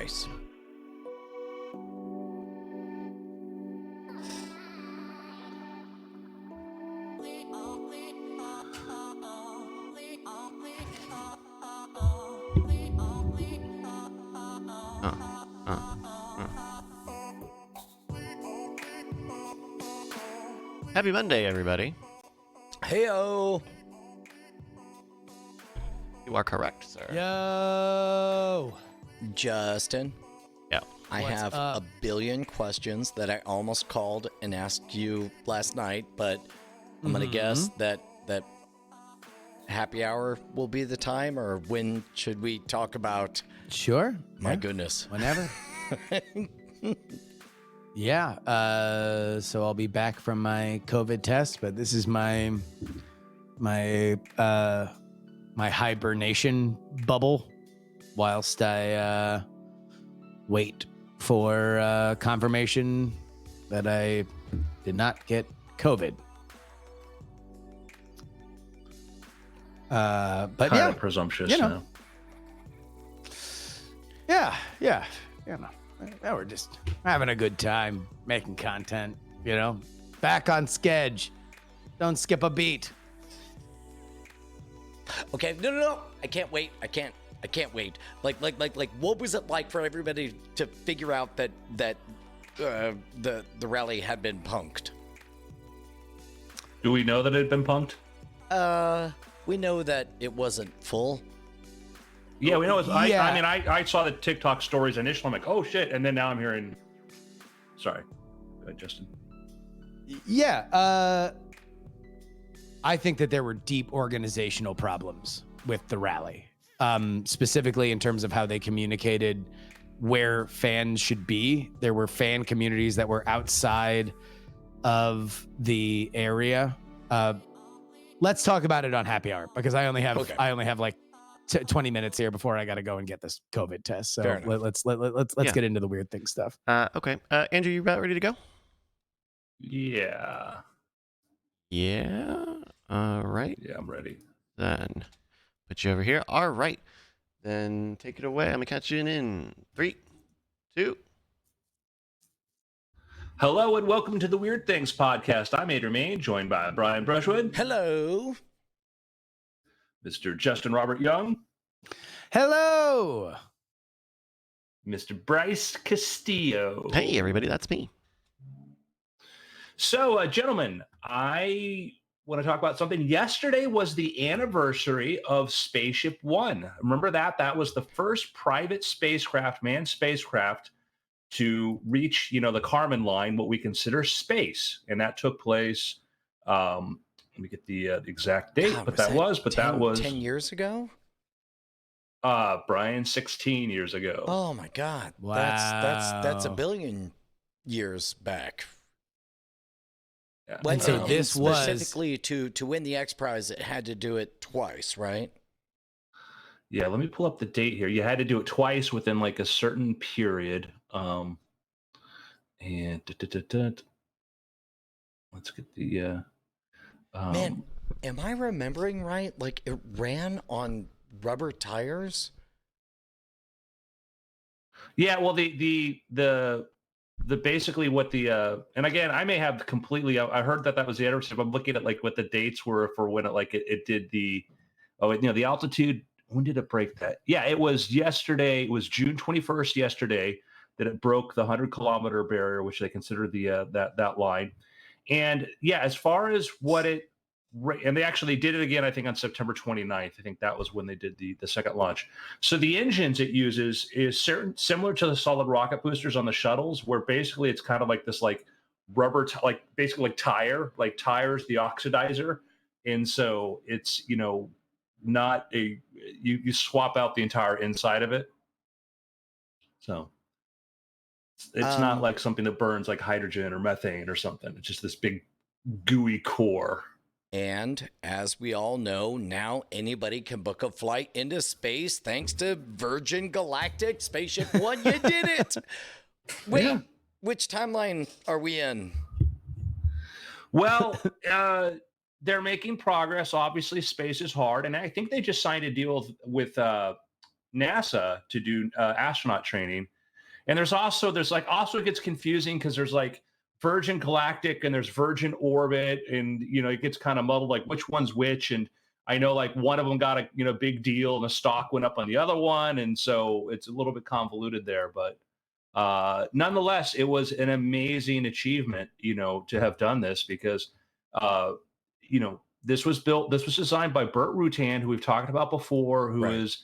twice. Happy Monday, everybody. Heyo. You are correct, sir. Yo. Justin. Yeah. I have a billion questions that I almost called and asked you last night, but I'm going to guess that happy hour will be the time, or when should we talk about? Sure. My goodness. Whenever. Yeah. So I'll be back from my COVID test, but this is my hibernation bubble whilst I wait for confirmation that I did not get COVID. But kind yeah, of presumptuous. you know. Yeah. You know, we're just having a good time making content. You know, back on schedule. Don't skip a beat. Okay, no. I can't wait. I can't wait. Like, what was it like for everybody to figure out that the rally had been punked? Do we know that it had been punked? We know that it wasn't full. Yeah, we know. Yeah. I mean, I saw the TikTok stories initially. I'm like, oh shit, and then now I'm hearing. Sorry, go ahead, Justin. Yeah. I think that there were deep organizational problems with the rally, specifically in terms of how they communicated where fans should be. There were fan communities that were outside of the area. Let's talk about it on happy hour because I only have like 20 minutes here before I got to go and get this COVID test. So let's get into the weird thing stuff. Okay. Andrew, you about ready to go? Yeah. Yeah. All right. Yeah, I'm ready. Then put you over here. All right. Then take it away. I'm going to catch you in 3, 2. Hello and welcome to the Weird Things podcast. I'm Adrian Main, joined by Brian Brushwood. Hello. Mr. Justin Robert Young. Hello. Mr. Bryce Castillo. Hey, everybody. That's me. So, gentlemen, I want to talk about something. Yesterday was the anniversary of Spaceship One. Remember that? That was the first private spacecraft, manned spacecraft, to reach, the Kármán line, what we consider space. And that took place, let me get the exact date, that was 10 years ago? Brian, 16 years ago. Oh my God. Wow. That's a billion years back. Yeah. And so this was specifically to win the X Prize, it had to do it twice, right? Yeah, let me pull up the date here. You had to do it twice within like a certain period. And let's get the Man, am I remembering right? Like it ran on rubber tires? Yeah, well the basically what the and again, I may have completely I heard that was the anniversary, but I'm looking at like what the dates were for when it did the the altitude. When did it break that? Yeah, it was yesterday. It was June 21st yesterday that it broke the 100-kilometer barrier, which they consider the that line. And yeah, as far as and they actually did it again, I think on September 29th. I think that was when they did the second launch. So the engines it uses is similar to the solid rocket boosters on the shuttles, where basically it's kind of like this like rubber, basically like tires, the oxidizer. And so it's, not you swap out the entire inside of it. So it's not like something that burns like hydrogen or methane or something. It's just this big gooey core. And as we all know, now anybody can book a flight into space thanks to Virgin Galactic Spaceship One. You did it. Wait, yeah. Which timeline are we in? Well, they're making progress. Obviously, space is hard. And I think they just signed a deal with NASA to do astronaut training. And there's also it gets confusing because there's like Virgin Galactic and there's Virgin Orbit, and it gets kind of muddled like which one's which. And I know like one of them got a big deal and the stock went up on the other one, and so it's a little bit convoluted there. But nonetheless, it was an amazing achievement, to have done this because this was designed by Burt Rutan, who we've talked about before, who is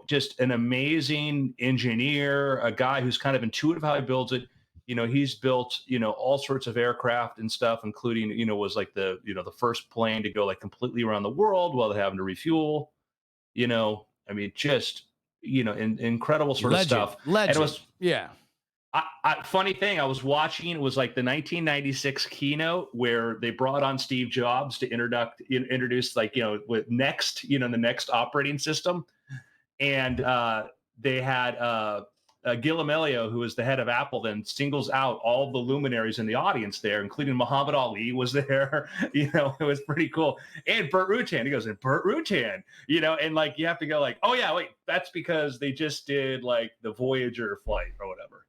just an amazing engineer, a guy who's kind of intuitive how he builds it. He's built, all sorts of aircraft and stuff, including, was like the first plane to go like completely around the world while they're having to refuel. I mean, just, incredible sort of stuff. Legend. And it was, yeah. Funny thing, I was watching, it was like the 1996 keynote where they brought on Steve Jobs to introduce like, with Next, the next operating system. And they had Gil Amelio, who was the head of Apple, then singles out all the luminaries in the audience there, including Muhammad Ali was there. It was pretty cool. And Burt Rutan, he goes, and Burt Rutan, and like you have to go like, oh yeah, wait, that's because they just did like the Voyager flight or whatever.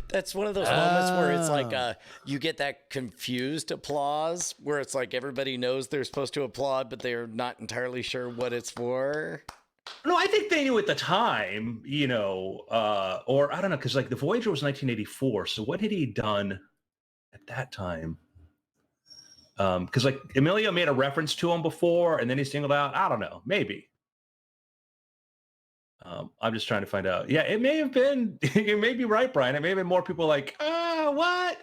That's one of those moments where it's like you get that confused applause where it's like everybody knows they're supposed to applaud, but they're not entirely sure what it's for. No, I think they knew at the time, or I don't know, because like the Voyager was 1984. So what had he done at that time? Because like Emilio made a reference to him before, and then he singled out. I don't know, maybe. I'm just trying to find out. Yeah, it may have been. You may be right, Brian. It may have been more people like, what?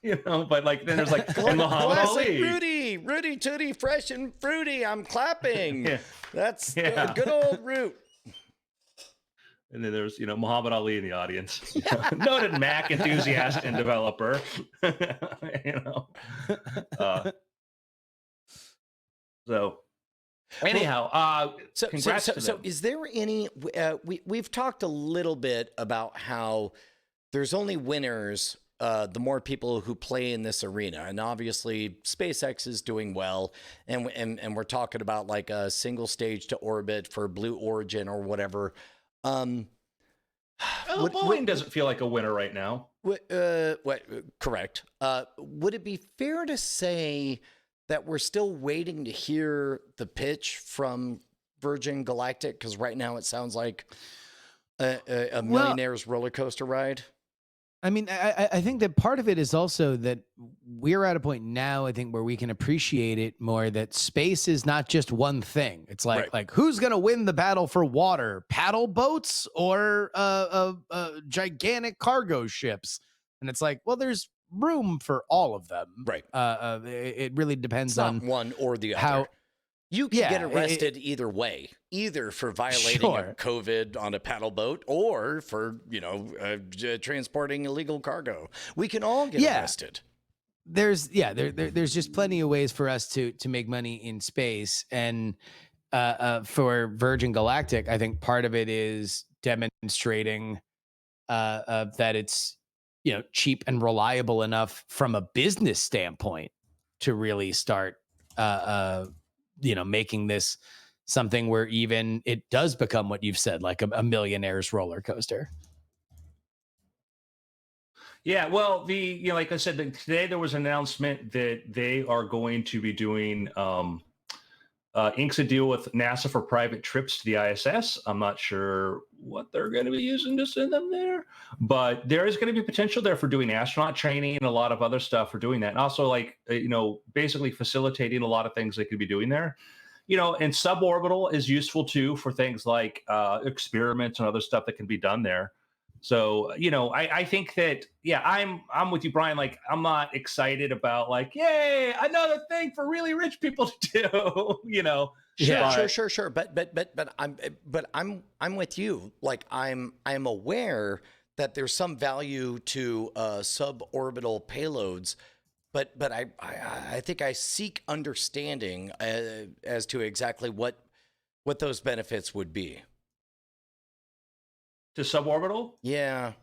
But like then there's like Muhammad Ali. Rudy Tooty, fresh and fruity. I'm clapping. Yeah. That's a good old Root. And then there's Muhammad Ali in the audience, noted Mac enthusiast and developer. So anyhow, congrats to them. So is there any? We've talked a little bit about how there's only winners. The more people who play in this arena, and obviously SpaceX is doing well, and we're talking about like a single stage to orbit for Blue Origin or whatever. Boeing doesn't feel like a winner right now. Correct. Would it be fair to say that we're still waiting to hear the pitch from Virgin Galactic? Because right now it sounds like a millionaire's roller coaster ride. I mean, I think that part of it is also that we're at a point now, I think, where we can appreciate it more, that space is not just one thing. It's like who's going to win the battle for water, paddle boats or gigantic cargo ships? And it's like, well, there's room for all of them. Right. It really depends on one or the other. How you can get arrested either way, either for violating a COVID on a paddle boat or for, transporting illegal cargo. We can all get arrested. There's just plenty of ways for us to make money in space. And for Virgin Galactic, I think part of it is demonstrating that it's, cheap and reliable enough from a business standpoint to really start making this something where even it does become what you've said, like a millionaire's roller coaster. Yeah, well, like I said, today there was an announcement that they are going to be doing inks a deal with NASA for private trips to the ISS. I'm not sure what they're going to be using to send them there, but there is going to be potential there for doing astronaut training and a lot of other stuff for doing that. And also like, basically facilitating a lot of things they could be doing there, and suborbital is useful too for things like experiments and other stuff that can be done there. So, I think that, I'm with you, Brian. Like, I'm not excited about like, yay, another thing for really rich people to do, Sure. But I'm with you. Like, I'm aware that there's some value to suborbital payloads, but I think I seek understanding as to exactly what those benefits would be. To suborbital? Yeah.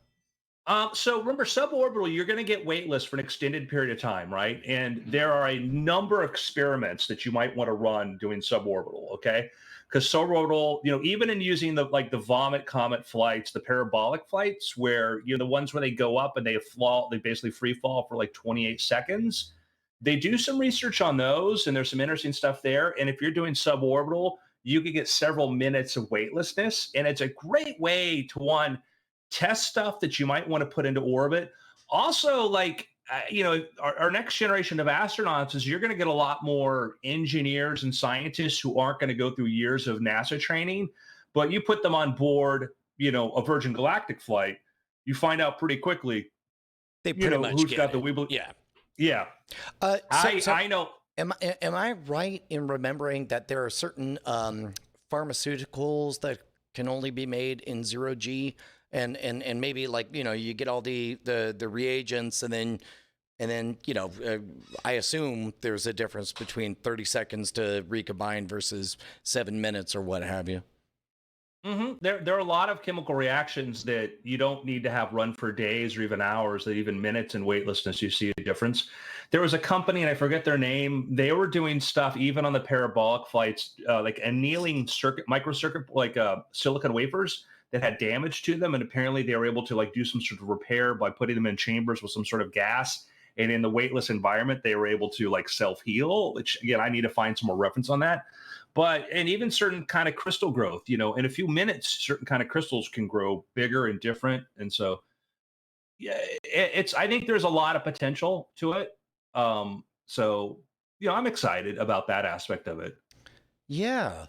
So remember, suborbital, you're going to get waitlist for an extended period of time, right? And there are a number of experiments that you might want to run doing suborbital, okay? Because suborbital, even in using the vomit comet flights, the parabolic flights, where the ones where they go up and they basically free fall for like 28 seconds. They do some research on those, and there's some interesting stuff there. And if you're doing suborbital, you could get several minutes of weightlessness, and it's a great way to test stuff that you might want to put into orbit. Also, our next generation of astronauts is you're going to get a lot more engineers and scientists who aren't going to go through years of NASA training, but you put them on board, a Virgin Galactic flight, you find out pretty quickly, They pretty much who's get got the it. weebly. Yeah. Yeah. I know. Am I right in remembering that there are certain pharmaceuticals that can only be made in 0G, and maybe you get all the reagents, and then I assume there's a difference between 30 seconds to recombine versus 7 minutes or what have you. There are a lot of chemical reactions that you don't need to have run for days or even hours, that even minutes in weightlessness, you see a difference. There was a company, and I forget their name, they were doing stuff even on the parabolic flights, like annealing microcircuit, silicon wafers that had damage to them. And apparently they were able to do some sort of repair by putting them in chambers with some sort of gas. And in the weightless environment, they were able to self-heal, which again, I need to find some more reference on that. And even certain kind of crystal growth, in a few minutes, certain kind of crystals can grow bigger and different. And so, yeah, I think there's a lot of potential to it. So, I'm excited about that aspect of it. Yeah.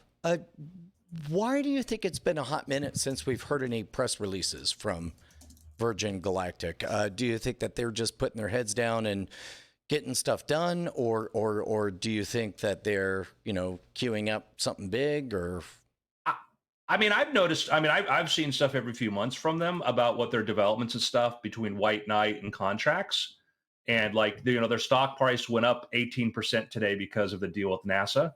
Why do you think it's been a hot minute since we've heard any press releases from Virgin Galactic? Do you think that they're just putting their heads down and getting stuff done, or do you think that they're queuing up something big? Or I've noticed. I've seen stuff every few months from them about what their developments and stuff between White Knight and contracts, and their stock price went up 18% today because of the deal with NASA.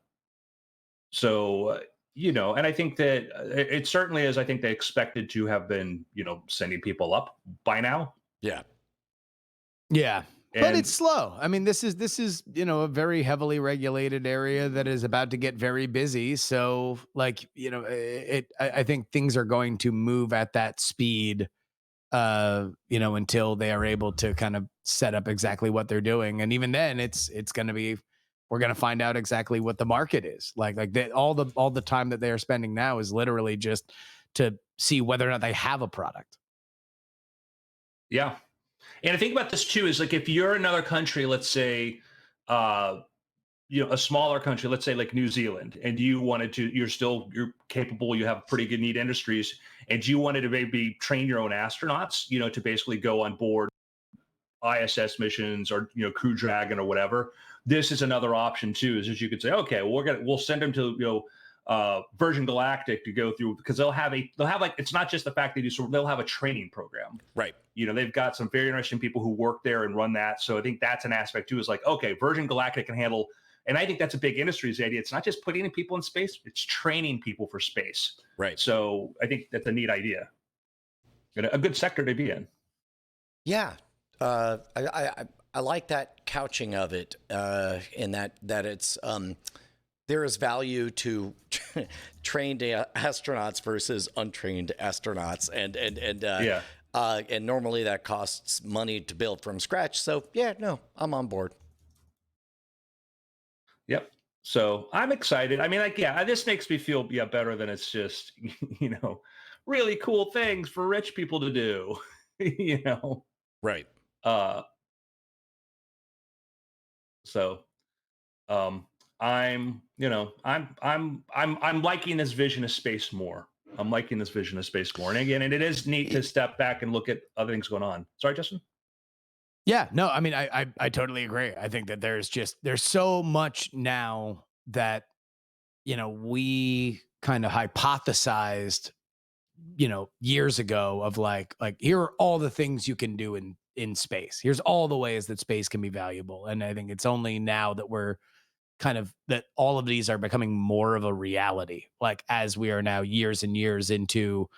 So and I think that it certainly is. I think they expected to have been sending people up by now. Yeah. But it's slow. I mean, this is a very heavily regulated area that is about to get very busy. So I think things are going to move at that speed, until they are able to kind of set up exactly what they're doing. And even then, it's going to be, we're going to find out exactly what the market is all the time that they are spending now is literally just to see whether or not they have a product. Yeah. And I think about this too, is if you're another country, let's say, a smaller country, let's say like New Zealand, and you wanted to, you're capable, you have pretty good neat industries, and you wanted to maybe train your own astronauts, to basically go on board ISS missions or, Crew Dragon or whatever. This is another option too, is you could say, okay, well, we'll send them to, Virgin Galactic to go through, because they'll have it's not just the fact they do, so they'll have a training program. Right. They've got some very interesting people who work there and run that. So I think that's an aspect too, is okay, Virgin Galactic can handle, and I think that's a big industry, is the idea. It's not just putting people in space, it's training people for space. Right. So I think that's a neat idea. A good sector to be in. Yeah. I like that couching of it, in that it's, there is value to trained astronauts versus untrained astronauts, and normally that costs money to build from scratch. So yeah, no, I'm on board. Yep. So I'm excited. This makes me feel better than it's just really cool things for rich people to do. Right. So I'm liking this vision of space more. I'm liking this vision of space more. And again, it is neat to step back and look at other things going on. Sorry, Justin? Yeah, no, I totally agree. I think that there's so much now that, we kind of hypothesized, years ago, of like here are all the things you can do in space. Here's all the ways that space can be valuable. And I think it's only now that we're that all of these are becoming more of a reality, as we are now years and years into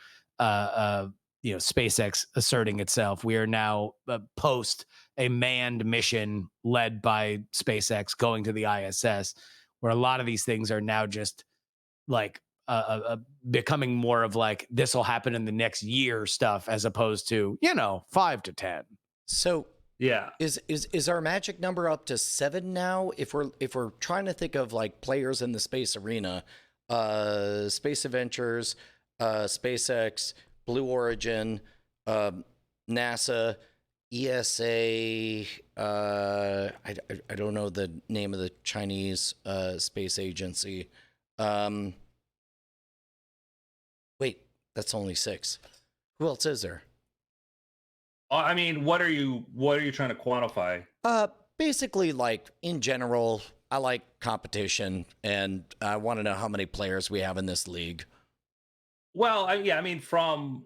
SpaceX asserting itself. We are now post a manned mission led by SpaceX going to the ISS, where a lot of these things are now just like becoming more of like this will happen in the next year stuff, as opposed to 5 to 10. So yeah, is our magic number up to 7 now? If we're trying to think of like players in the space arena, Space Adventures, SpaceX, Blue Origin, NASA, ESA. I don't know the name of the Chinese space agency. Wait, that's only 6. Who else is there? I mean, what are you trying to quantify? Basically, like in general, I like competition, and I want to know how many players we have in this league. Well, I mean, from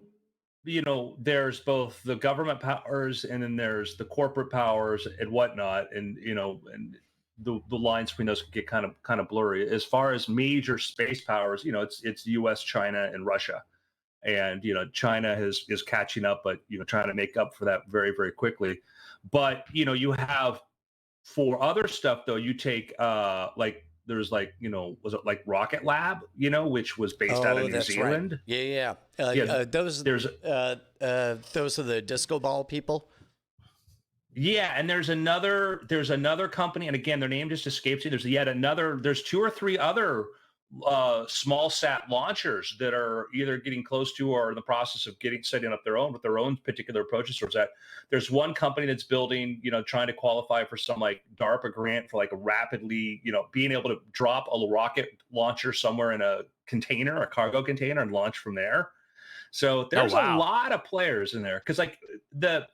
there's both the government powers and then there's the corporate powers and whatnot, and and the lines between those get kind of blurry. As far as major space powers, it's U.S., China, and Russia. And China is catching up, but trying to make up for that very, very quickly. But you have, for other stuff though, you take like there's like was it like Rocket Lab, which was based out of New Zealand. Right. Yeah. Those are the disco ball people. Yeah, and there's another company, and again, their name just escapes me. There's 2 or 3 other small sat launchers that are either getting close to or in the process of setting up their own particular approaches towards that. There's one company that's building, trying to qualify for some like DARPA grant for like a rapidly, being able to drop a rocket launcher somewhere in a cargo container, and launch from there. So there's a lot of players in there, because like the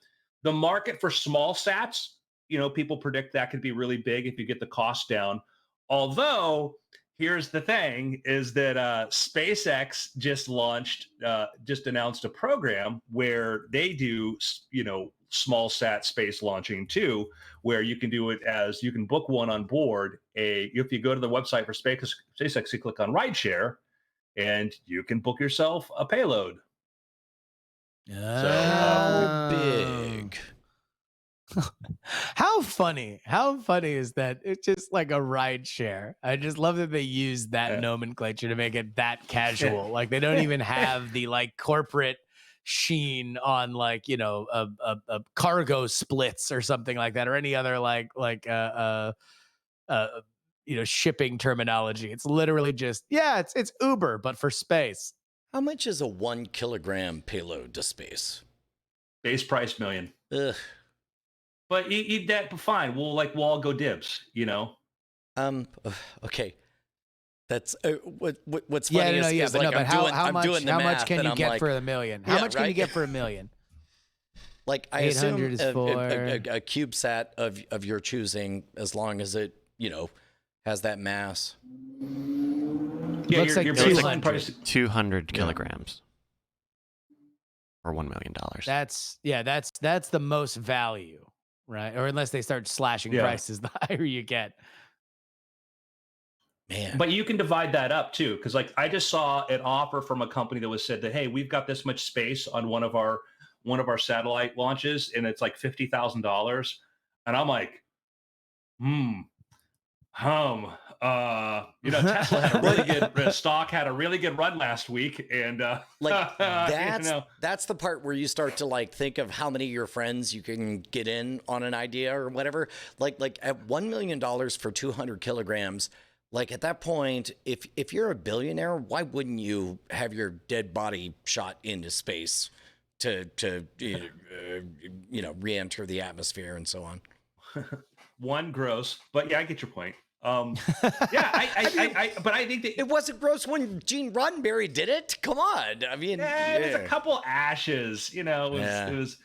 market for small sats, people predict that could be really big if you get the cost down. Although here's the thing, is that SpaceX just announced a program where they do, small sat space launching too, where you can do it as, you can book one on board. If you go to the website for SpaceX, you click on rideshare, and you can book yourself a payload. How big? How funny is that? It's just like a ride share. I just love that they use that nomenclature to make it that casual. Like they don't even have the like corporate sheen on like a cargo splits or something like that, or any other shipping terminology. It's literally just it's Uber but for space. How much is a 1 kilogram payload to space? Base price $1 million. Ugh. But fine. We'll all go dibs, Okay. That's what's funny is like I'm doing the math, how much can you get like, for $1 million? How much can you get for $1 million? Like I assume a CubeSat of your choosing, as long as it has that mass. Yeah, looks like your 200 kilograms. Or $1 million. That's the most value, right? Or unless they start slashing prices, the higher you get. Man. But you can divide that up too, because like I just saw an offer from a company that said that, hey, we've got this much space on one of our satellite launches, and it's like $50,000, and I'm like, Tesla had a really good stock, had a really good run last week, and that's the part where you start to like think of how many of your friends you can get in on an idea or whatever. Like at $1 million for 200 kilograms, like at that point, if you're a billionaire, why wouldn't you have your dead body shot into space to re-enter the atmosphere and so on? One, gross, but yeah, I get your point. I but I think that it wasn't gross when Gene Roddenberry did it. Come on, I mean, there's a couple ashes, it was.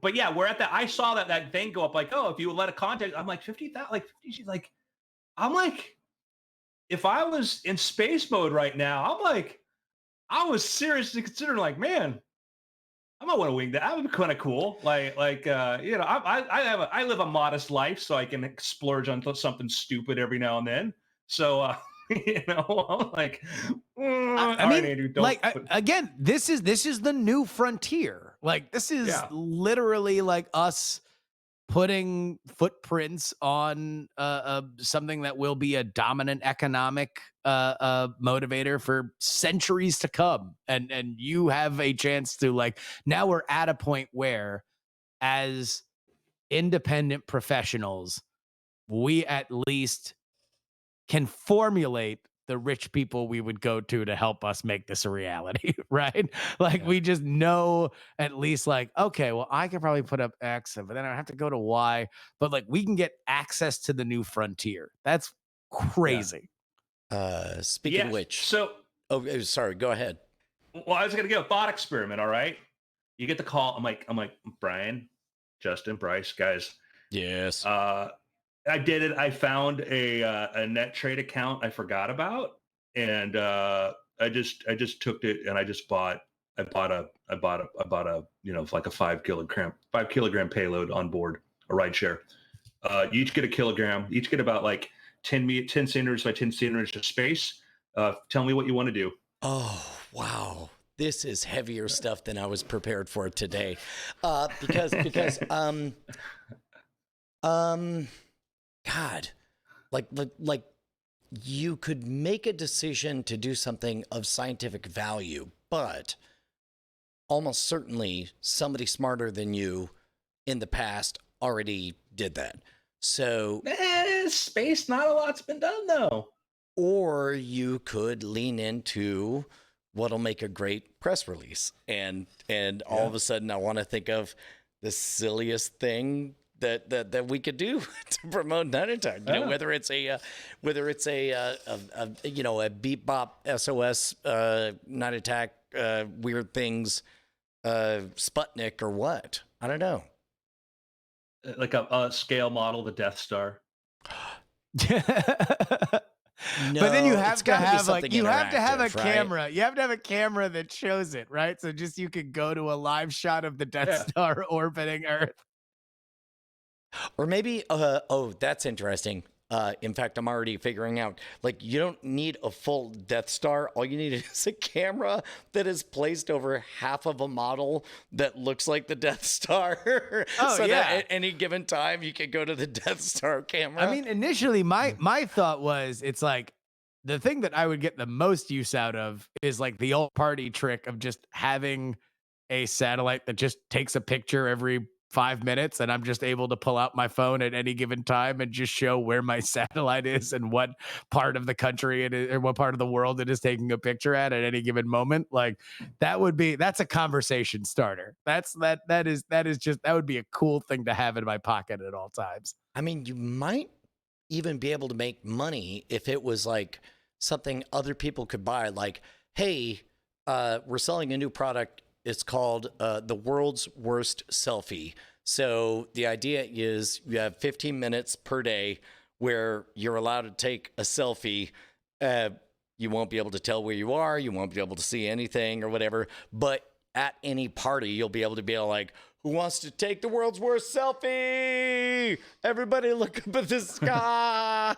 But yeah, we're at that. I saw that thing go up, like, oh, if you let a contact, I'm like 50,000, like 50. She's like, I'm like, if I was in space mode right now, I'm like, I was seriously considering, like, man, I might want to wing that. That would be kind of cool. I live a modest life, so I can splurge on something stupid every now and then. So, I'm like, I all right, mean, Andrew, don't like put- again, this is the new frontier. Like this is Yeah. literally like us putting footprints on something that will be a dominant economic motivator for centuries to come. And you have a chance to like, now we're at a point where as independent professionals, we at least can formulate the rich people we would go to help us make this a reality, right? Like we just know at least like, okay, well, I could probably put up X, but then I have to go to Y. But like we can get access to the new frontier. That's crazy. Speaking of which, So, sorry, go ahead. well, I was gonna get a thought experiment. All right, you get the call. I'm like, Brian, Justin, Bryce, guys. Yes. I did it. I found a net trade account I forgot about, and I just took it and I bought a like a 5 kilogram payload on board a ride share. You each get a kilogram. You each get about like 10 centimeters by 10 centimeters of space. Tell me what you want to do. Oh, wow. This is heavier stuff than I was prepared for today. Because God, like you could make a decision to do something of scientific value, but almost certainly somebody smarter than you in the past already did that. So Space, not a lot's been done though. or you could lean into what'll make a great press release. And all of a sudden I want to think of the silliest thing that we could do to promote Night Attack. You know, whether it's a beep bop SOS Night Attack weird things Sputnik or what. I don't know. Like a scale model, the Death Star. No, But then you it's have to gotta be have like something you have to have a interactive, right? camera. You have to have a camera that shows it, right? So just you could go to a live shot of the Death Star orbiting Earth. Or maybe, that's interesting. In fact, I'm already figuring out, like, you don't need a full Death Star. All you need is a camera that is placed over half of a model that looks like the Death Star. Oh, so yeah. that at any given time, you can go to the Death Star camera. I mean, initially, my thought was it's like the thing that I would get the most use out of is like the old party trick of just having a satellite that just takes a picture every 5 minutes, and I'm just able to pull out my phone at any given time and just show where my satellite is and what part of the country it is or what part of the world it is taking a picture at any given moment. Like that's a conversation starter. That would be a cool thing to have in my pocket at all times. I mean, you might even be able to make money if it was like something other people could buy. Like, hey, we're selling a new product. It's called the world's worst selfie. So the idea is you have 15 minutes per day where you're allowed to take a selfie. You won't be able to tell where you are. You won't be able to see anything or whatever. But at any party, you'll be able to be like, who wants to take the world's worst selfie? Everybody look up at the sky.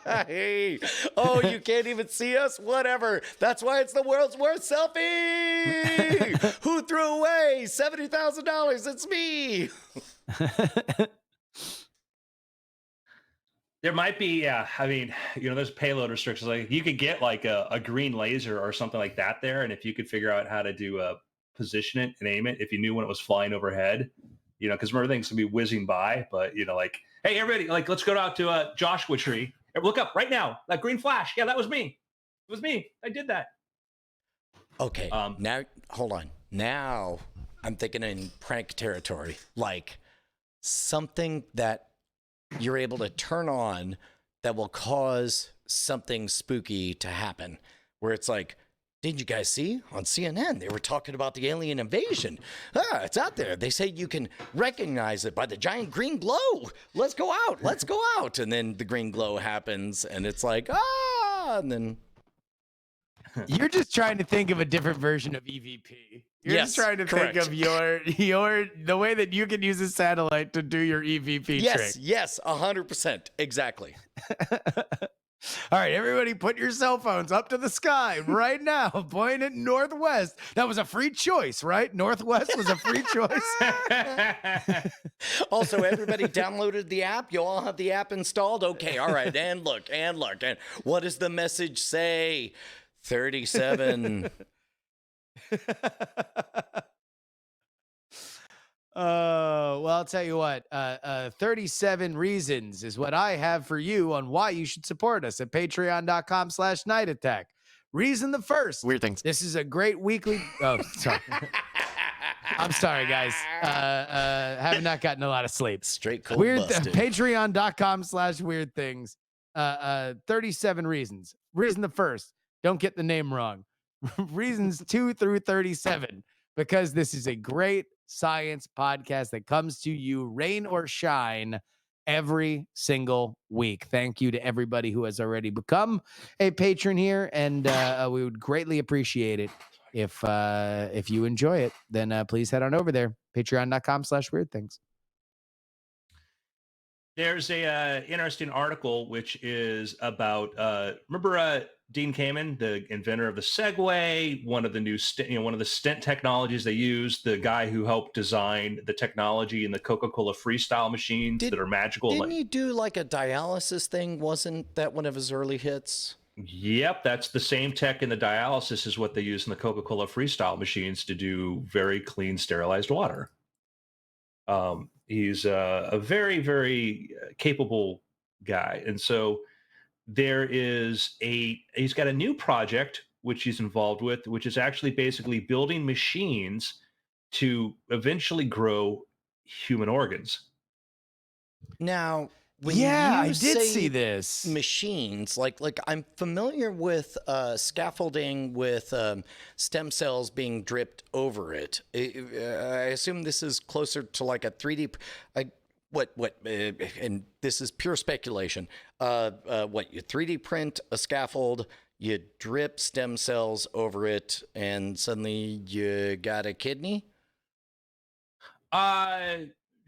Oh, you can't even see us? Whatever. That's why it's the world's worst selfie. Who threw away $70,000? It's me. There might be, I mean, there's payload restrictions. Like you could get like a green laser or something like that there. And if you could figure out how to do position it and aim it, if you knew when it was flying overhead, because remember things can be whizzing by, but like, hey, everybody, like, let's go out to a Joshua Tree. Look up right now. That green flash. Yeah, that was me. It was me. I did that. Okay. Now, hold on. Now I'm thinking in prank territory, like something that you're able to turn on that will cause something spooky to happen, where it's like, did you guys see on CNN? They were talking about the alien invasion. It's out there. They say you can recognize it by the giant green glow. Let's go out. Let's go out. And then the green glow happens and it's like, and then. You're just trying to think of a different version of EVP. You're just trying to think of the way that you can use a satellite to do your EVP trick. Yes, 100%. Exactly. All right, everybody, put your cell phones up to the sky right now. Point at northwest. That was a free choice, right? Northwest was a free choice. Also, everybody downloaded the app. You all have the app installed. Okay, all right, and look, and what does the message say? 37. Well, I'll tell you what, 37 reasons is what I have for you on why you should support us at patreon.com/night attack. Reason the first. Weird things. This is a great weekly. Oh, sorry. I'm sorry, guys. Have not gotten a lot of sleep. Straight cold Weird. busted. Patreon.com/weird things. 37 reasons. Reason the first. Don't get the name wrong. Reasons 2 through 37. Because this is a great science podcast that comes to you, rain or shine, every single week. Thank you to everybody who has already become a patron here, and we would greatly appreciate it if you enjoy it. Then please head on over there, patreon.com/weird things. There's a interesting article which is about remember Dean Kamen, the inventor of the Segway, one of the new one of the stent technologies they use, the guy who helped design the technology in the Coca-Cola freestyle machines that are magical. Didn't he do like a dialysis thing? Wasn't that one of his early hits? Yep, that's the same tech in the dialysis is what they use in the Coca-Cola freestyle machines to do very clean, sterilized water. He's a very, very capable guy. And so he's got a new project, which he's involved with, which is actually basically building machines to eventually grow human organs. Now, when I you did say see this. machines, like I'm familiar with scaffolding with stem cells being dripped over it. I assume this is closer to like a 3D. And this is pure speculation. You 3D print a scaffold, you drip stem cells over it, and suddenly you got a kidney?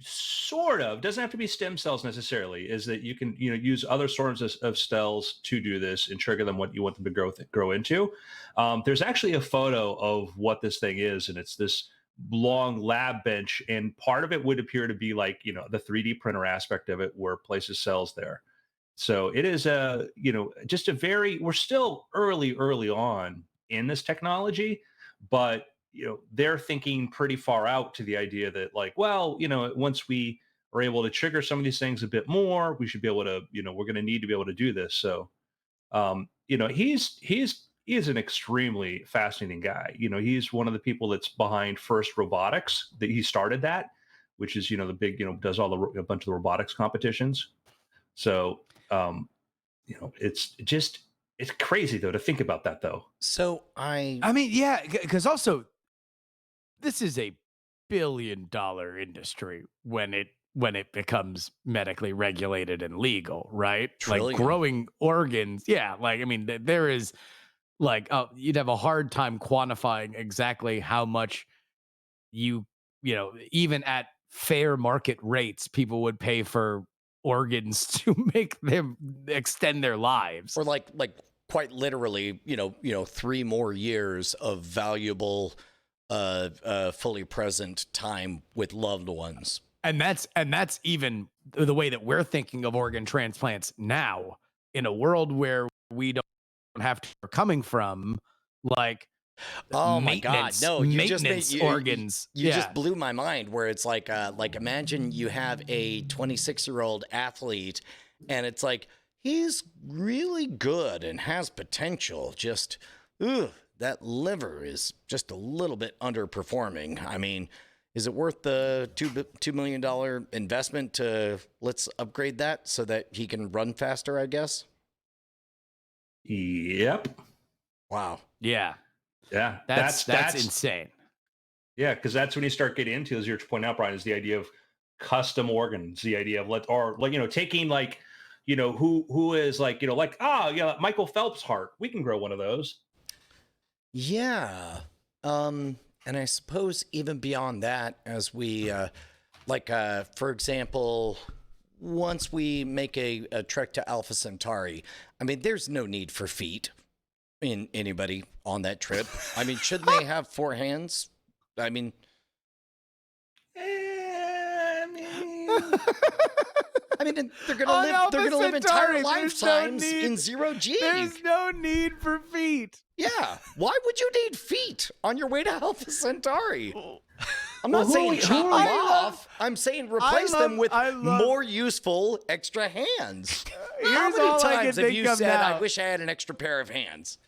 Sort of. Doesn't have to be stem cells necessarily. Is that you can use other sorts of cells to do this and trigger them what you want them to grow into. There's actually a photo of what this thing is, and it's this long lab bench, and part of it would appear to be like the 3D printer aspect of it, where it places cells there. So it is just a very, we're still early on in this technology, but they're thinking pretty far out to the idea that like, well, once we are able to trigger some of these things a bit more, we should be able to, we're going to need to be able to do this. So, he is an extremely fascinating guy. He's one of the people that's behind First Robotics. That he started that, which is the big does all a bunch of the robotics competitions. So it's crazy though to think about that though. So I mean, yeah, because also this is a billion-dollar industry when it becomes medically regulated and legal, right? Trillion. Like growing organs. Yeah. Like, I mean, there is like, you'd have a hard time quantifying exactly how much even at fair market rates, people would pay for organs to make them extend their lives. Or like quite literally, 3 more years of valuable fully present time with loved ones. And that's even the way that we're thinking of organ transplants now, in a world where we don't have to coming from, like, oh my god, no, you just made organs. You just blew my mind, where it's like imagine you have a 26-year-old athlete and it's like he's really good and has potential, just that liver is just a little bit underperforming. I mean, is it worth the $2 million investment to let's upgrade that so that he can run faster, I guess? Yep. Wow. Yeah. That's insane. Yeah, because that's when you start getting into, as you're pointing out, Brian, is the idea of custom organs, the idea of taking who is Michael Phelps' heart. We can grow one of those. Yeah. And I suppose even beyond that, as we for example, once we make a trek to Alpha Centauri, I mean, there's no need for feet in anybody on that trip. I mean, shouldn't they have 4 hands? I mean, they're gonna live. They're gonna live entire lifetimes in 0G. There's no need for feet. Yeah. Why would you need feet on your way to Alpha Centauri? I'm not saying chop them off. I'm saying replace them with more useful extra hands. How many times have you said, I wish I had an extra pair of hands?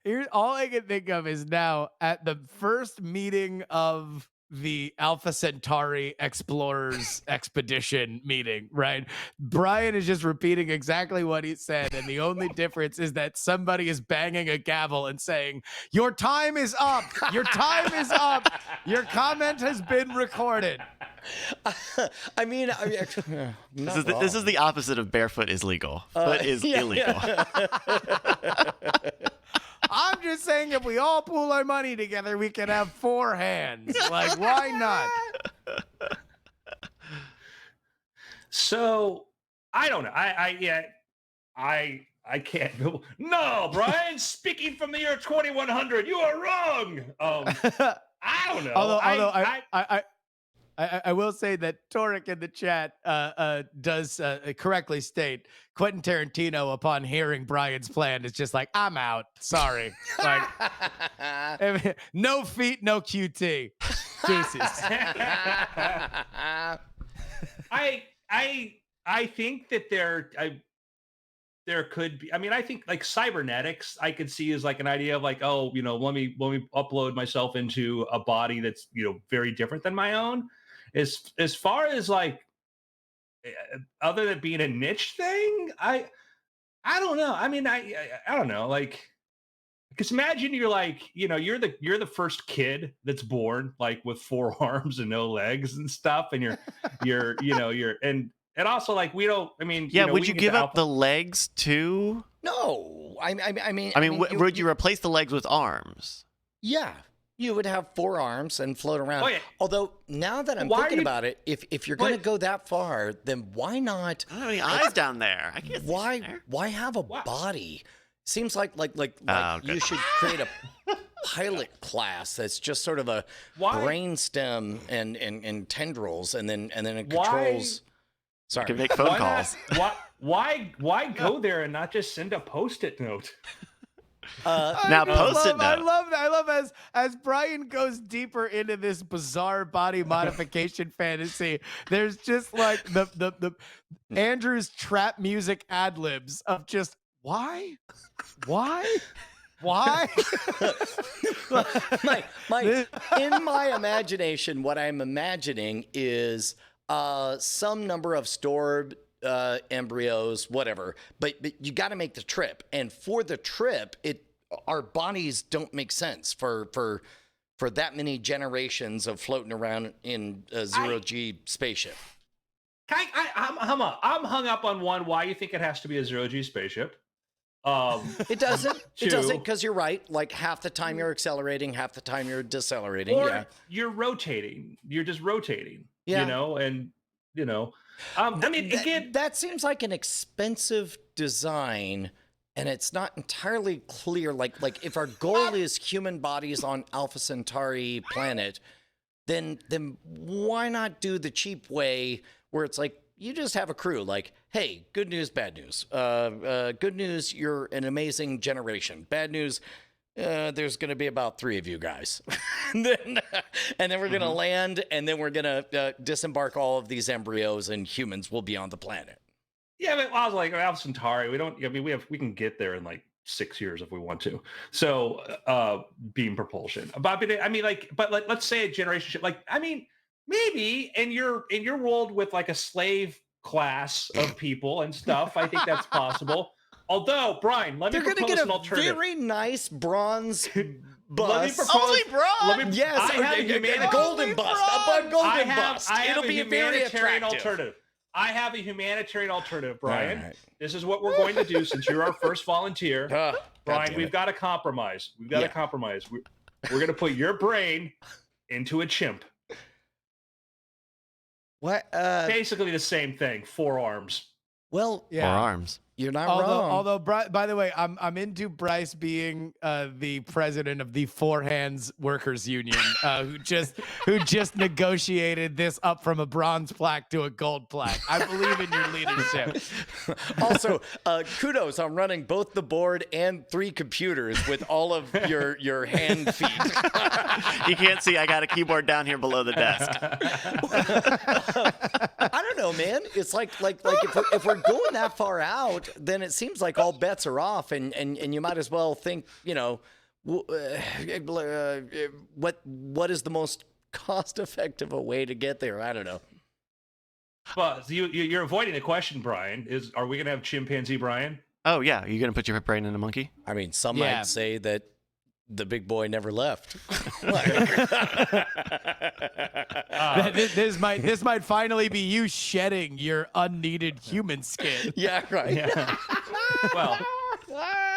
Here's all I can think of is now at the first meeting of the Alpha Centauri Explorers Expedition meeting, right? Brian is just repeating exactly what he said, and the only difference is that somebody is banging a gavel and saying, "Your time is up. Your time is up. Your comment has been recorded." I mean, this is the opposite of barefoot is legal. Foot is illegal. I'm just saying if we all pool our money together, we can have 4 hands. Like, why not? So, I don't know. I can't. No, Brian, speaking from the year 2100, you are wrong. I don't know. Although I will say that Torek in the chat does correctly state Quentin Tarantino, upon hearing Brian's plan, is just like, I'm out. Sorry. Like, no feet, no QT. Deuces. I think that there could be. I mean, I think like cybernetics, I could see as like an idea of like, oh, let me upload myself into a body that's very different than my own. As far as like, other than being a niche thing, I don't know. I mean, I don't know. Like, because imagine you're like, you're the first kid that's born like with 4 arms and no legs and stuff, and you're and also like we don't. I mean, would you give up the legs too? No, I mean, would you replace the legs with arms? Yeah. You would have 4 arms and float around. Oh, yeah. Although now that I'm thinking about it, if you're going to go that far, then why not? I don't have any eyes down there. I can't. Why have a body? Seems like you should create a pilot class that's just sort of a brainstem and tendrils, and then it controls. Sorry, you can make phone calls. Why go there and not just send a Post-it note? Now Post-it note. I love as Brian goes deeper into this bizarre body modification fantasy. There's just like the Andrew's trap music ad libs of just why. In my imagination, what I'm imagining is some number of stored embryos, whatever, but you got to make the trip, and for the trip, our bodies don't make sense for that many generations of floating around in a 0G spaceship. I'm hung up on one. Why you think it has to be a 0G spaceship? It doesn't. It doesn't, because you're right. Like half the time you're accelerating, half the time you're decelerating. Or you're rotating. You're just rotating. Yeah. I mean, again, that seems like an expensive design, and it's not entirely clear. Like if our goal is human bodies on Alpha Centauri planet, then why not do the cheap way where it's like you just have a crew? Like, hey, good news, bad news. Good news, you're an amazing generation. Bad news, there's going to be about 3 of you guys. and then we're going to land, and then we're going to disembark all of these embryos, and humans will be on the planet. Yeah, but I was like, Alpha Centauri, we can get there in like 6 years if we want to. So beam propulsion. But let's say a generation ship. Like, I mean, maybe in your world with like a slave class of people and stuff, I think that's possible. Although, Brian, let me propose an alternative. They're going to get a very nice bronze bust. Only bronze? Yes, I have a golden bust. A golden bust. It'll be a very attractive alternative. I have a humanitarian alternative, Brian. Right. This is what we're going to do since you're our first volunteer. Brian, we've got to compromise. We've got to compromise. We're going to put your brain into a chimp. What? Basically the same thing. Forearms. Well, Or arms. you're not Although, wrong. by the way, I'm into Bryce being the president of the Four Hands Workers Union, who just negotiated this up from a bronze plaque to a gold plaque. I believe in your leadership. Also, kudos on running both the board and 3 computers with all of your hand feet. You can't see. I got a keyboard down here below the desk. I don't know, man. It's like if we're going that far out, then it seems like all bets are off, and you might as well think, what is the most cost-effective way to get there? I don't know. Well, you're avoiding the question, Brian. Are we gonna have chimpanzee Brian? Oh yeah, you gonna put your brain in a monkey? I mean, some Yeah. might say that the big boy never left. This might finally be you shedding your unneeded human skin. Yeah, right. Yeah. Well,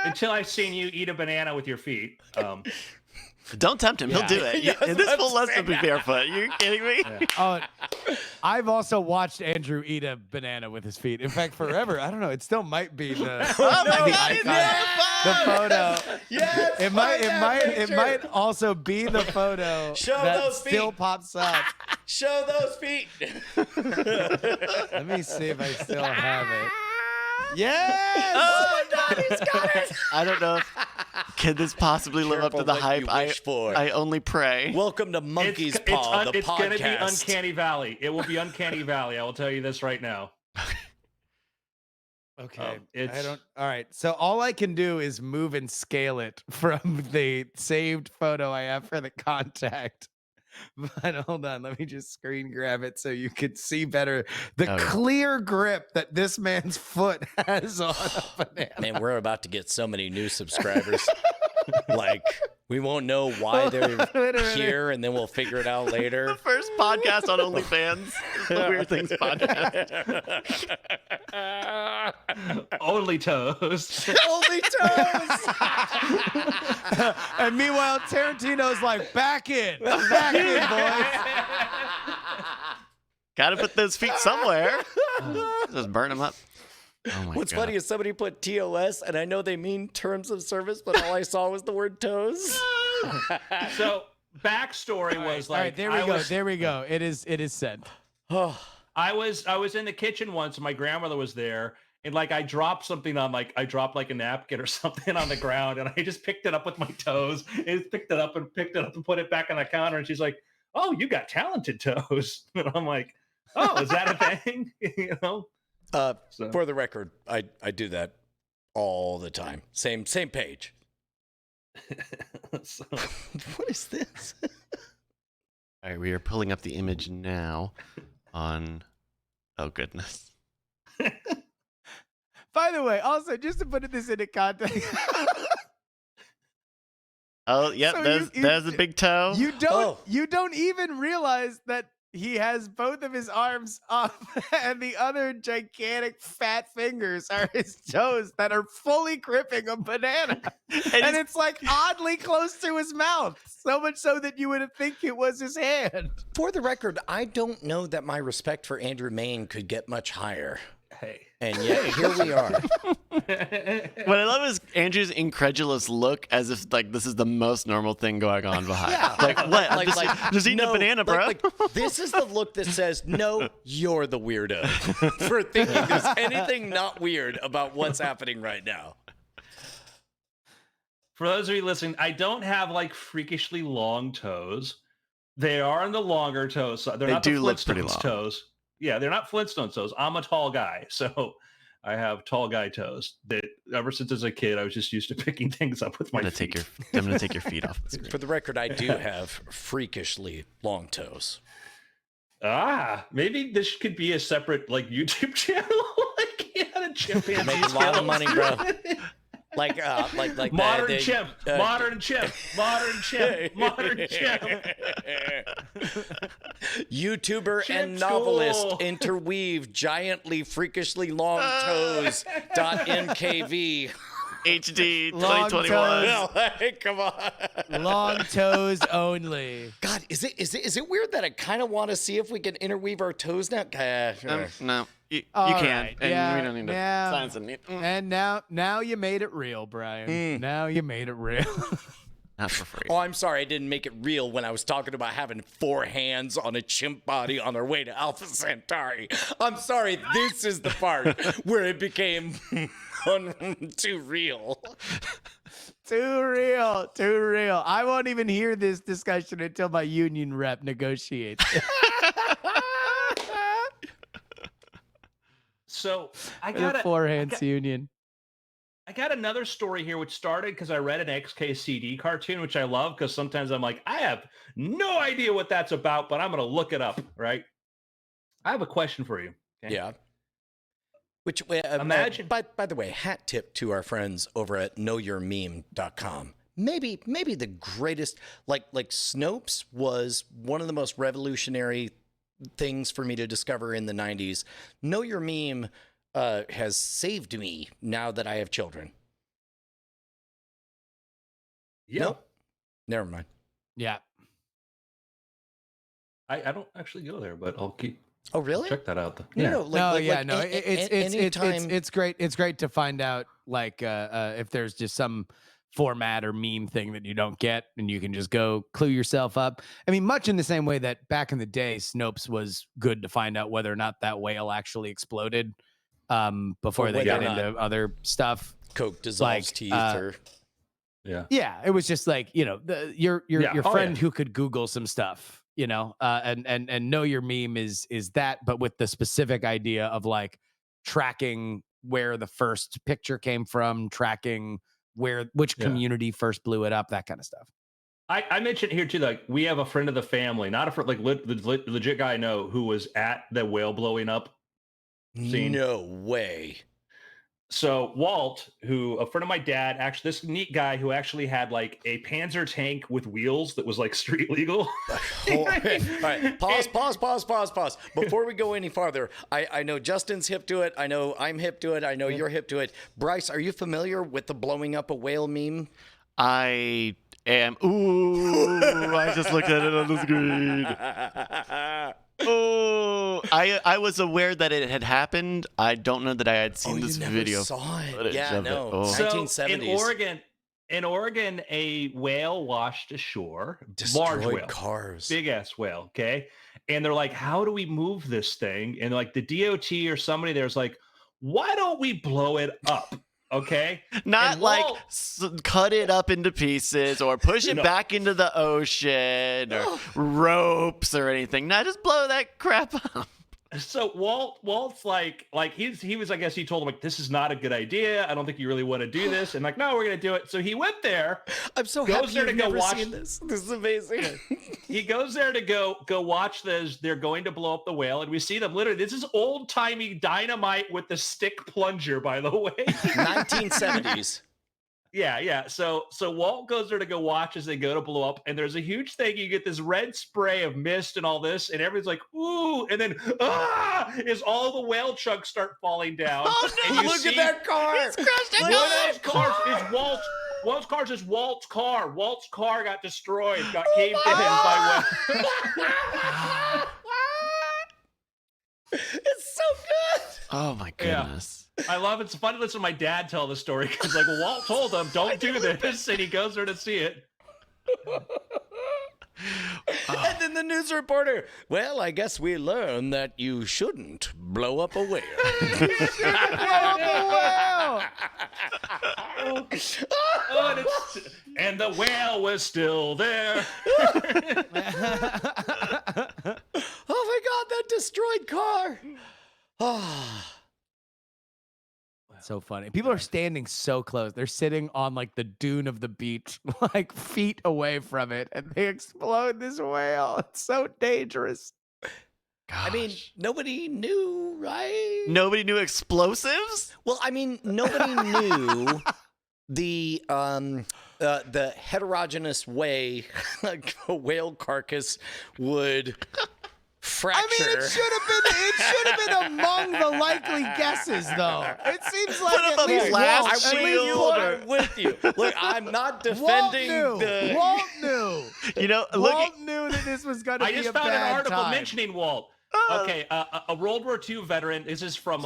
until I've seen you eat a banana with your feet. Don't tempt him. He'll Yeah. do it. Yeah, This that's will what let I'm him be barefoot. You kidding me? Oh, I've also watched Andrew eat a banana with his feet. In fact, forever. I don't know. It still might be the Oh my the God, it's icon, the photo. Yes, It might also be the photo Show that those still feet. pops up. Show those feet. Let me see if I still have it. Yes. Oh my God, he's got it. I don't know. Can this possibly live up to Careful the what hype? you wish for. I only pray. Welcome to Monkey's Paw, the it's podcast. gonna be Uncanny Valley. It will be Uncanny Valley. I will tell you this right now. Okay. It's- I don't. All right. So all I can do is move and scale it from the saved photo I have for the contact. But hold on, let me just screen grab it so you can see better the Oh, yeah. clear grip that this man's foot has on a banana. Man, we're about to get so many new subscribers. Like, we won't know why they're Wait a minute. here, and then we'll figure it out later. The first podcast on OnlyFans. The Weird Things podcast. Only toes. Only toes. And meanwhile, Tarantino's like, back in, boys. Gotta put those feet somewhere. Just burn them up. Oh my What's God. funny is somebody put TOS, and I know they mean terms of service, but all I saw was the word toes. So backstory was All like right, there I we go. was- There we go. It is sent. Oh, I was in the kitchen once and my grandmother was there and like I dropped something on I dropped like a napkin or something on the ground and I just picked it up with my toes and picked it up and put it back on the counter and she's like, "Oh, you got talented toes." And I'm like, "Oh, is that a thing?" You know? So- for the record, I do that all the time. Same page. So- What is this? All right, we are pulling up the image now on. Oh goodness. By the way, also just to put this into context, Oh yep, So there's the big toe. you Oh. don't even realize that he has both of his arms up and the other gigantic fat fingers are his toes that are fully gripping a banana. And it's like oddly close to his mouth. So much so that you would think it was his hand. For the record, I don't know that my respect for Andrew Main could get much higher. Hey. And yet, here we are. What I love is Andrew's incredulous look, as if like this is the most normal thing going on behind. Yeah. Like what? I'm just eating a no, banana, bro. Like, this is the look that says, no, you're the weirdo for thinking there's anything not weird about what's happening right now. For those of you listening, I don't have like freakishly long toes. They are on the longer toes. So they're They not do the look pretty Flintstones long. toes. Yeah, they're not Flintstones toes. I'm a tall guy, so I have tall guy toes. That ever since as a kid, I was just used to picking things up with my I'm feet. gonna take your feet off the screen. For the record, I do have freakishly long toes. Maybe this could be a separate like YouTube channel. Like yeah, the chimpanzee Make a lot of skills. money, bro. Like Modern the- chimp, modern chimp, modern chimp, modern chimp. YouTuber Chimp and novelist school. interweave giantly freakishly long toes. .nkv. HD Long 2021. toes. Well, hey, come on. Long toes only. God, is it weird that I kind of want to see if we can interweave our toes now? No, you All can, right, and yeah, we don't need to yeah. sign it. And now you made it real, Brian. Now you made it real. Not for free. Oh, I'm sorry, I didn't make it real when I was talking about having 4 hands on a chimp body on our way to Alpha Centauri. I'm sorry, this is the part where it became too real. Too real. I won't even hear this discussion until my union rep negotiates. So I The got four hands union. I got another story here, which started because I read an XKCD cartoon, which I love because sometimes I'm like, I have no idea what that's about, but I'm going to look it up, right? I have a question for you. Okay? Yeah. Which Imagine. By the way, hat tip to our friends over at knowyourmeme.com. Maybe the greatest, like Snopes was one of the most revolutionary things for me to discover in the 90s. Know Your Meme has saved me now that I have children. Yeah. Nope. Never mind. Yeah. I don't actually go there, but I'll Oh, really? check that out. It's great. It's great to find out if there's just some format or meme thing that you don't get, and you can just go clue yourself up. I mean, much in the same way that back in the day, Snopes was good to find out whether or not that whale actually exploded before they get into other stuff. Coke dissolves teeth or... Yeah, it was just like, your friend who could Google some stuff. And Know Your Meme is that, but with the specific idea of like tracking where the first picture came from, tracking which community first blew it up, that kind of stuff. I mentioned here too, like we have a friend of the family, not a friend, like legit guy I know who was at the whale blowing up scene. No way. So Walt, a friend of my dad, actually this neat guy who actually had like a Panzer tank with wheels that was like street legal. All right, pause. Before we go any farther, I know Justin's hip to it. I know I'm hip to it. I know you're hip to it. Bryce, are you familiar with the blowing up a whale meme? I am. Ooh, I just looked at it on the screen. Oh, I was aware that it had happened. I don't know that I had seen this video. Saw it. footage Yeah, of no. it. Oh. So 1970s. in Oregon, a whale washed ashore. Destroyed large whale, cars. big ass whale. Okay, and they're like, "How do we move this thing?" And like the DOT or somebody there's like, "Why don't we blow it up?" Okay, Not and like Walt- cut it up into pieces or push it back into the ocean or ropes or anything. No, just blow that crap up. So Walt's like he was, I guess he told him like, this is not a good idea. I don't think you really want to do this. And like, no, we're gonna do it. So he went there. I'm so goes happy there to you've go never watch seen this. This is amazing. He goes there to go watch this. They're going to blow up the whale, and we see them literally. This is old timey dynamite with the stick plunger, by the way. 1970s. Yeah. So Walt goes there to go watch as they go to blow up, and there's a huge thing. You get this red spray of mist and all this, and everyone's like, ooh, and then as all the whale chunks start falling down. Oh, no. And you Look at that car. It's crushed One of those cars is Walt's. One of those cars is Walt's car. Walt's car got destroyed, got caved in by Walt. It's so good. Oh my goodness. I love it. It's fun to listen to my dad tell the story because like Walt told him, don't do this, and he goes there to see it. And then the news reporter, well, I guess we learned that you shouldn't blow up a whale. And the whale was still there. Oh my God, that destroyed car. Ah. So funny. People are standing so close. They're sitting on like the dune of the beach, like feet away from it, and they explode this whale. It's so dangerous. Gosh. I mean, nobody knew, right? Nobody knew explosives? Well, I mean, nobody knew the heterogeneous way a whale carcass would fracture. I mean, it should have been among the likely guesses, though. It seems like Put up at a least blast Walt, at least shield Walt- I'm with you. Look, I'm not Walt defending knew. the. Walt knew. You know, look. Walt knew that this was going to I be just a found an bad article time. mentioning Walt. Okay, a World War II veteran. This is from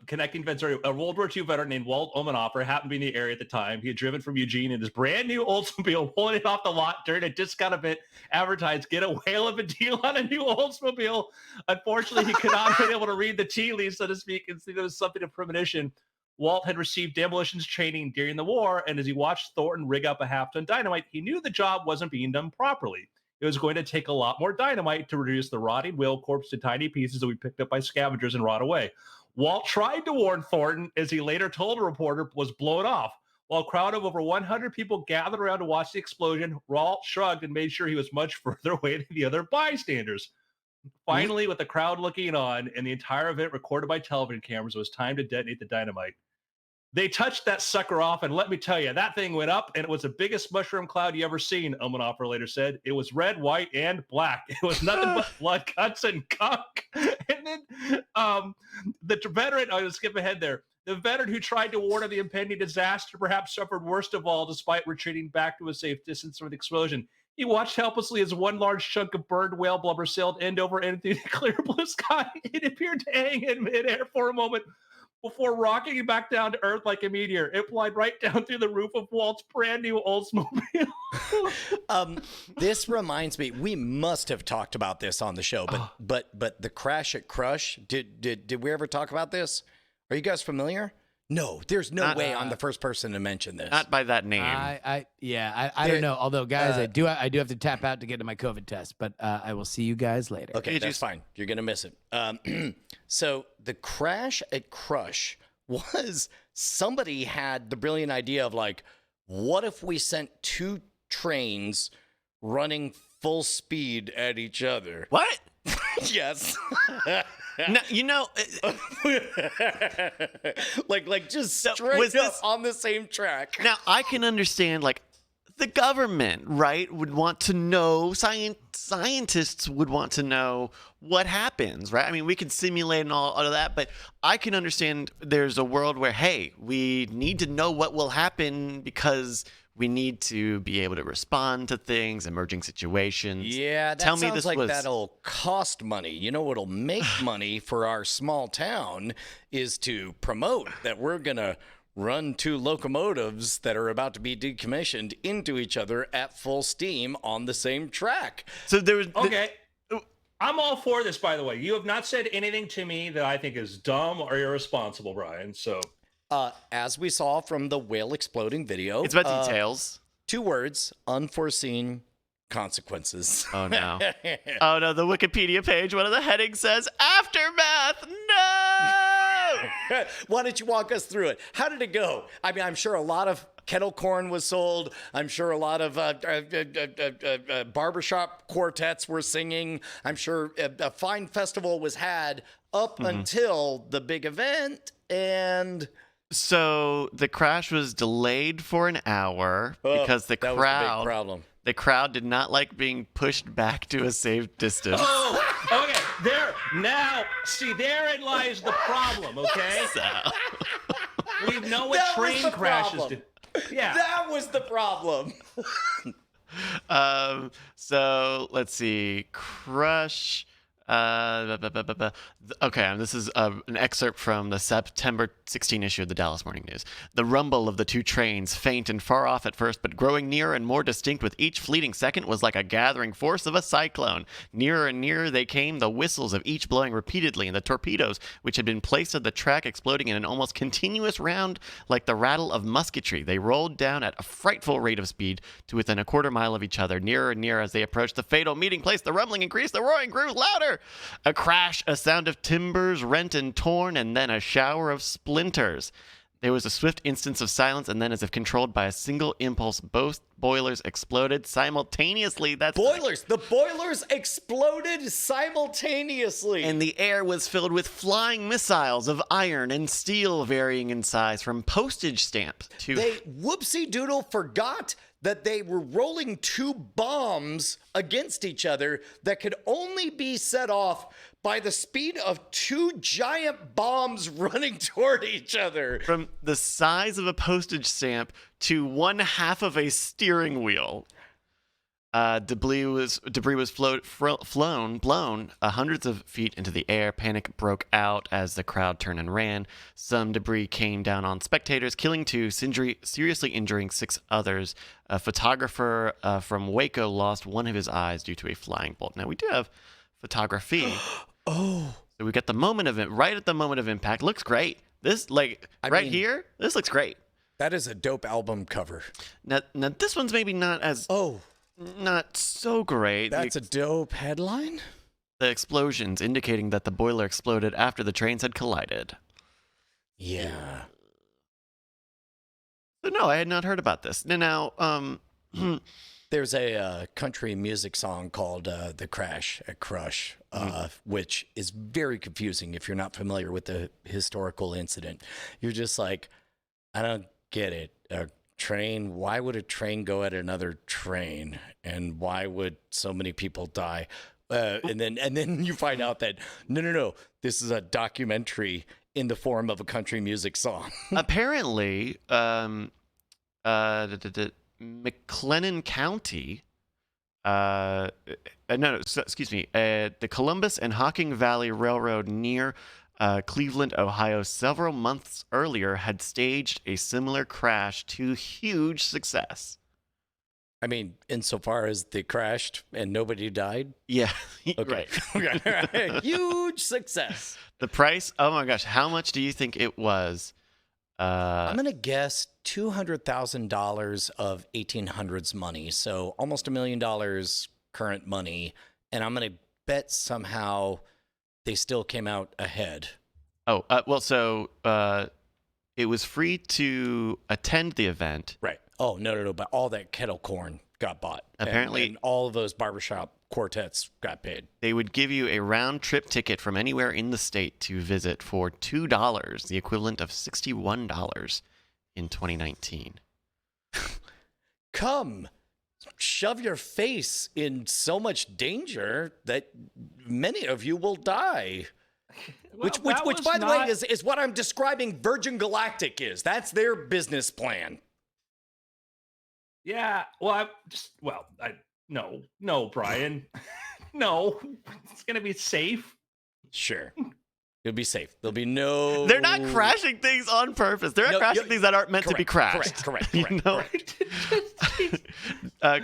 Connecting Events. A World War II veteran named Walt Omenhofer happened to be in the area at the time. He had driven from Eugene in his brand new Oldsmobile, pulling it off the lot during a discount event advertised, "Get a whale of a deal on a new Oldsmobile." Unfortunately, he could not have been able to read the tea leaves, so to speak, and see there was something of premonition. Walt had received demolitions training during the war, and as he watched Thornton rig up a half-ton dynamite, he knew the job wasn't being done properly. It was going to take a lot more dynamite to reduce the rotting whale corpse to tiny pieces that we picked up by scavengers and rot away. Walt tried to warn Thornton, as he later told a reporter, was blown off. While a crowd of over 100 people gathered around to watch the explosion, Walt shrugged and made sure he was much further away than the other bystanders. Finally, with the crowd looking on and the entire event recorded by television cameras, it was time to detonate the dynamite. They touched that sucker off, and let me tell you, that thing went up, and it was the biggest mushroom cloud you ever seen, Omenhofer later said. It was red, white, and black. It was nothing but blood, guts, and gunk. And then the veteran, I'm going to skip ahead there. The veteran who tried to warn of the impending disaster perhaps suffered worst of all, despite retreating back to a safe distance from the explosion. He watched helplessly as one large chunk of burned whale blubber sailed end over end through the clear blue sky. It appeared to hang in midair for a moment, before rocking back down to earth like a meteor. It flied right down through the roof of Walt's brand new Oldsmobile. This reminds me, we must have talked about this on the show, but the crash at Crush, did we ever talk about this? Are you guys familiar? No, there's no way I'm the first person to mention this. Not by that name. I don't know. Although, guys, I do have to tap out to get to my COVID test, but I will see you guys later. Okay, that's fine. You're going to miss it. So the crash at Crush was somebody had the brilliant idea of like, what if we sent two trains running full speed at each other? What? Yes. No, you know, like just straight up on the same track. now I can understand, like, the government, right, would want to know, scientists would want to know what happens, right? I mean, we can simulate and all of that, but I can understand there's a world where, hey, we need to know what will happen because we need to be able to respond to things, emerging situations. Yeah, that Tell me sounds this like was... that'll cost money. You know what'll make money for our small town is to promote that we're going to run two locomotives that are about to be decommissioned into each other at full steam on the same track. So there was... Okay. I'm all for this, by the way. You have not said anything to me that I think is dumb or irresponsible, Brian. So... as we saw from the whale exploding video. It's about details. 2 words, unforeseen consequences. Oh, no. Oh, no, the Wikipedia page, one of the headings says, Aftermath, no! Why don't you walk us through it? How did it go? I mean, I'm sure a lot of kettle corn was sold. I'm sure a lot of barbershop quartets were singing. I'm sure a fine festival was had up until the big event, and... So the crash was delayed for an hour because the that was the big problem. The crowd did not like being pushed back to a safe distance. Oh, okay. Therein lies the problem, okay? So, We know what That was train the crashes problem. do. Yeah. That was the problem. so let's see. Crush. Okay, this is an excerpt from the September 16 issue of the Dallas Morning News. The rumble of the two trains, faint and far off at first, but growing nearer and more distinct with each fleeting second, was like a gathering force of a cyclone. Nearer and nearer they came, the whistles of each blowing repeatedly, and the torpedoes, which had been placed at the track, exploding in an almost continuous round like the rattle of musketry. They rolled down at a frightful rate of speed to within a quarter mile of each other. Nearer and nearer as they approached the fatal meeting place, the rumbling increased, the roaring grew louder. A crash, a sound of timbers rent and torn, and then a shower of splinters. There was a swift instance of silence, and then, as if controlled by a single impulse, both boilers exploded simultaneously. The boilers exploded simultaneously. And the air was filled with flying missiles of iron and steel, varying in size from postage stamps to... They whoopsie-doodle forgot that they were rolling two bombs against each other that could only be set off by the speed of two giant bombs running toward each other. From the size of a postage stamp to one half of a steering wheel. Debris was blown hundreds of feet into the air. Panic broke out as the crowd turned and ran. Some debris came down on spectators, killing 2, seriously injuring 6 others. A photographer from Waco lost one of his eyes due to a flying bolt. Now, we do have photography. Oh. So we got the moment of it right at the moment of impact. Looks great. This, here, this looks great. That is a dope album cover. Now this one's maybe not as... Not so great. That's a dope headline. The explosions indicating that the boiler exploded after the trains had collided. Yeah. So no, I had not heard about this. Now, there's a country music song called "The Crash at Crush," which is very confusing if you're not familiar with the historical incident. You're just like, I don't get it. Train, why would a train go at another train, and why would so many people die? And then you find out that no, this is a documentary in the form of a country music song. Apparently, McLennan County, the Columbus and Hocking Valley Railroad near Cleveland, Ohio, several months earlier had staged a similar crash to huge success. I mean, insofar as they crashed and nobody died? Yeah. Okay. Right. Huge success. The price, oh my gosh, how much do you think it was? I'm going to guess $200,000 of 1800s money, so almost $1 million current money, and I'm going to bet somehow they still came out ahead. Oh, so it was free to attend the event. Right. Oh, no, but all that kettle corn got bought. Apparently. And all of those barbershop quartets got paid. They would give you a round-trip ticket from anywhere in the state to visit for $2, the equivalent of $61 in 2019. Come. Shove your face in so much danger that many of you will die. Well, which by the way, is what I'm describing Virgin Galactic is. That's their business plan. Yeah. Well, no, Brian. No, it's going to be safe. Sure. It'll be safe. There'll be no... They're not crashing things on purpose. They're not crashing things that aren't meant to be crashed. Correct. You know?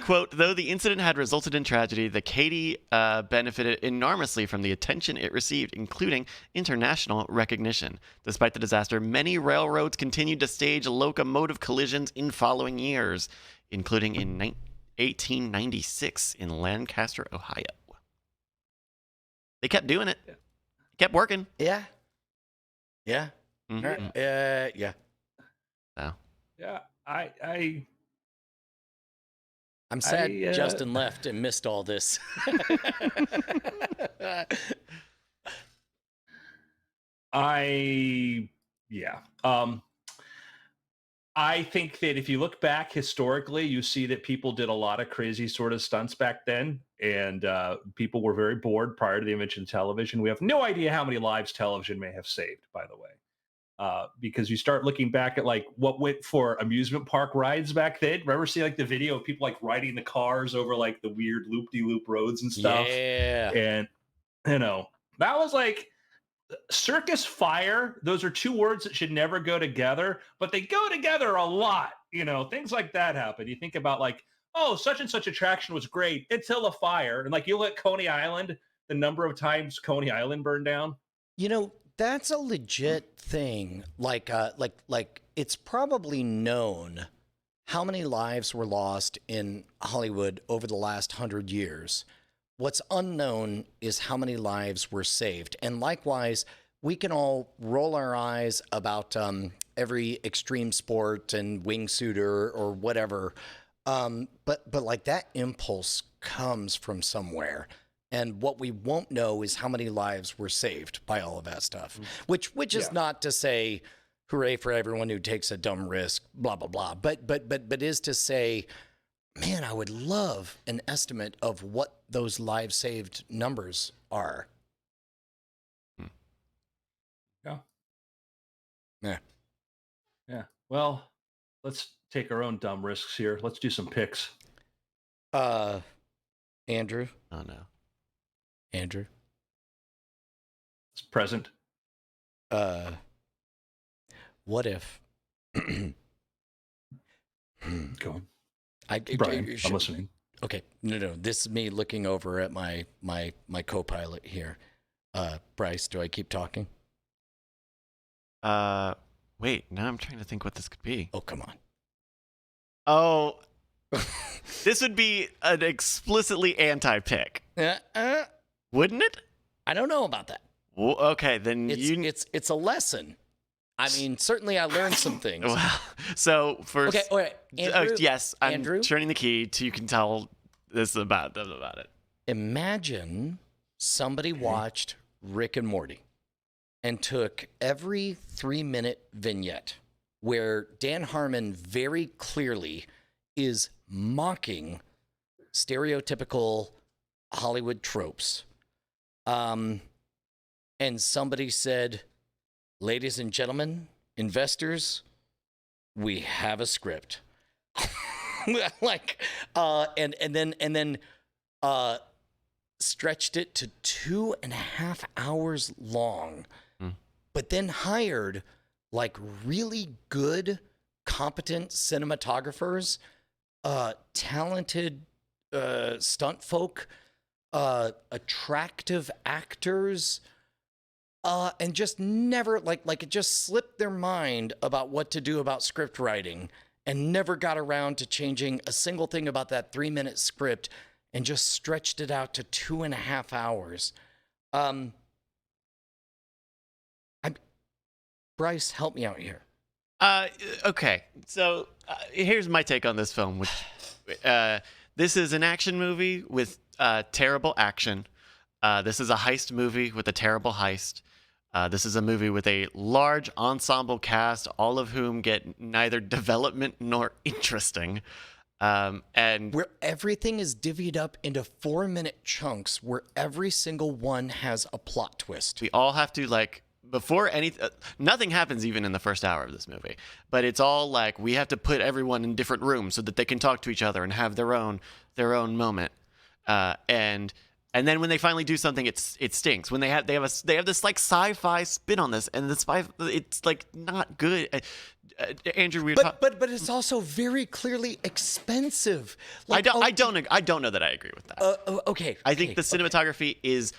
Quote, though the incident had resulted in tragedy, the Katy benefited enormously from the attention it received, including international recognition. Despite the disaster, many railroads continued to stage locomotive collisions in following years, including in 1896 in Lancaster, Ohio. They kept doing it. Kept working. Yeah. Mm-hmm. Yeah. So. Yeah, I'm sad Justin left and missed all this. I think that if you look back historically, you see that people did a lot of crazy sort of stunts back then, and people were very bored prior to the invention of television. We have no idea how many lives television may have saved, by the way, because you start looking back at like what went for amusement park rides back then. Remember seeing like the video of people like riding the cars over like the weird loop-de-loop roads and stuff? Yeah. And, that was like... circus fire, those are two words that should never go together, but they go together a lot. Things like that happen. You think about like, oh, such and such attraction was great until a fire. And like you look at Coney Island, the number of times Coney Island burned down. That's a legit thing. Like it's probably known how many lives were lost in Hollywood over the last 100 years. What's unknown is how many lives were saved. And likewise, we can all roll our eyes about every extreme sport and wingsuiter or whatever. But like that impulse comes from somewhere. And what we won't know is how many lives were saved by all of that stuff, which is not to say hooray for everyone who takes a dumb risk, blah, blah, blah. But is to say man, I would love an estimate of what those lives saved numbers are. Yeah. Yeah. Yeah. Well, let's take our own dumb risks here. Let's do some picks. Andrew. Oh no. Andrew. It's present. What if? Go on. Brian, I'm listening. Okay, no. This is me looking over at my co-pilot here. Bryce, do I keep talking? Wait. Now I'm trying to think what this could be. Oh, come on. Oh, this would be an explicitly anti-pick, wouldn't it? I don't know about that. Well, okay, then It's a lesson. I mean, certainly I learned some things. Well, so first, Okay, all right. Andrew, yes, I'm Andrew? turning the key so you can tell this about it. Imagine somebody watched Rick and Morty and took every 3-minute vignette where Dan Harmon very clearly is mocking stereotypical Hollywood tropes. And somebody said, "Ladies and gentlemen, investors, we have a script." And then stretched it to 2.5 hours long, but then hired like really good, competent cinematographers, talented stunt folk, attractive actors, and just never like it just slipped their mind about what to do about script writing and never got around to changing a single thing about that 3-minute script and just stretched it out to 2.5 hours. Bryce, help me out here. Okay, so here's my take on this film. Which this is an action movie with terrible action. This is a heist movie with a terrible heist. This is a movie with a large ensemble cast, all of whom get neither development nor interesting. And where everything is divvied up into 4-minute chunks where every single one has a plot twist. We all have to before nothing happens even in the first hour of this movie, but it's all like we have to put everyone in different rooms so that they can talk to each other and have their own moment. And then when they finally do something, it stinks. When they have this like sci-fi spin on this, and it's like not good. Andrew, but it's also very clearly expensive. I don't know that I agree with that. Okay. I think the cinematography is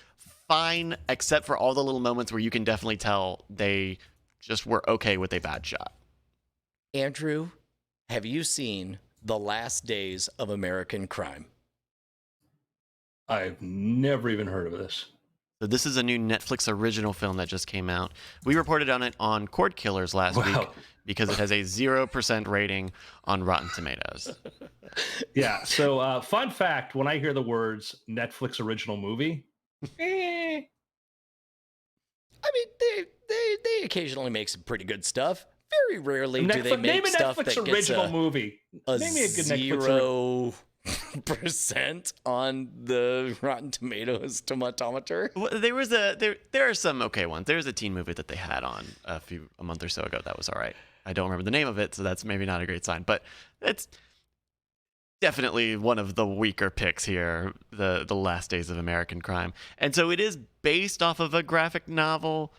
fine, except for all the little moments where you can definitely tell they just were okay with a bad shot. Andrew, have you seen The Last Days of American Crime? I've never even heard of this. So this is a new Netflix original film that just came out. We reported on it on Cord Killers last week because it has a 0% rating on Rotten Tomatoes. Yeah. So fun fact, when I hear the words Netflix original movie, I mean, they occasionally make some pretty good stuff. Very rarely do they make stuff that gets original movie. Name me a good 0% on the Rotten Tomatoes tomatometer. Well, there are some okay ones. There's a teen movie that they had on a month or so ago that was all right. I don't remember the name of it, so that's maybe not a great sign. But it's definitely one of the weaker picks here, the Last Days of American Crime. And so it is based off of a graphic novel.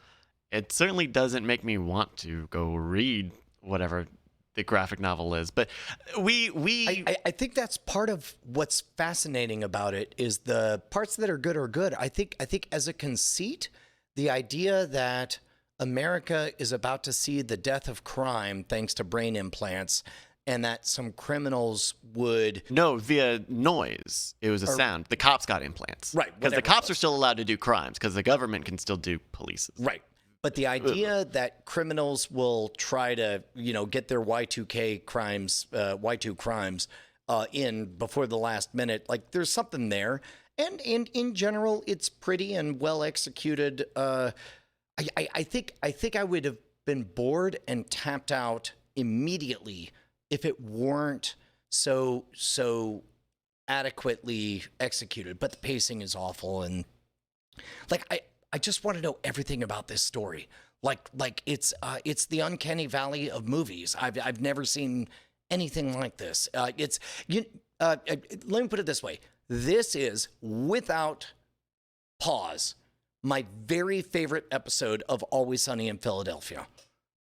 It certainly doesn't make me want to go read whatever the graphic novel is. But I think that's part of what's fascinating about it is the parts that are good are good. I think as a conceit, the idea that America is about to see the death of crime thanks to brain implants, and that some criminals would... No, via noise. It was a sound. The cops got implants. Right. Because the cops are still allowed to do crimes, because the government can still do polices. Right. But the idea that criminals will try to, get their Y2K crimes, Y2 crimes in before the last minute, like there's something there. And in general, it's pretty and well executed. I think I would have been bored and tapped out immediately if it weren't so adequately executed, but the pacing is awful. And like I just want to know everything about this story. Like it's the uncanny valley of movies. I've never seen anything like this. Let me put it this way. This is, without pause, my very favorite episode of Always Sunny in Philadelphia.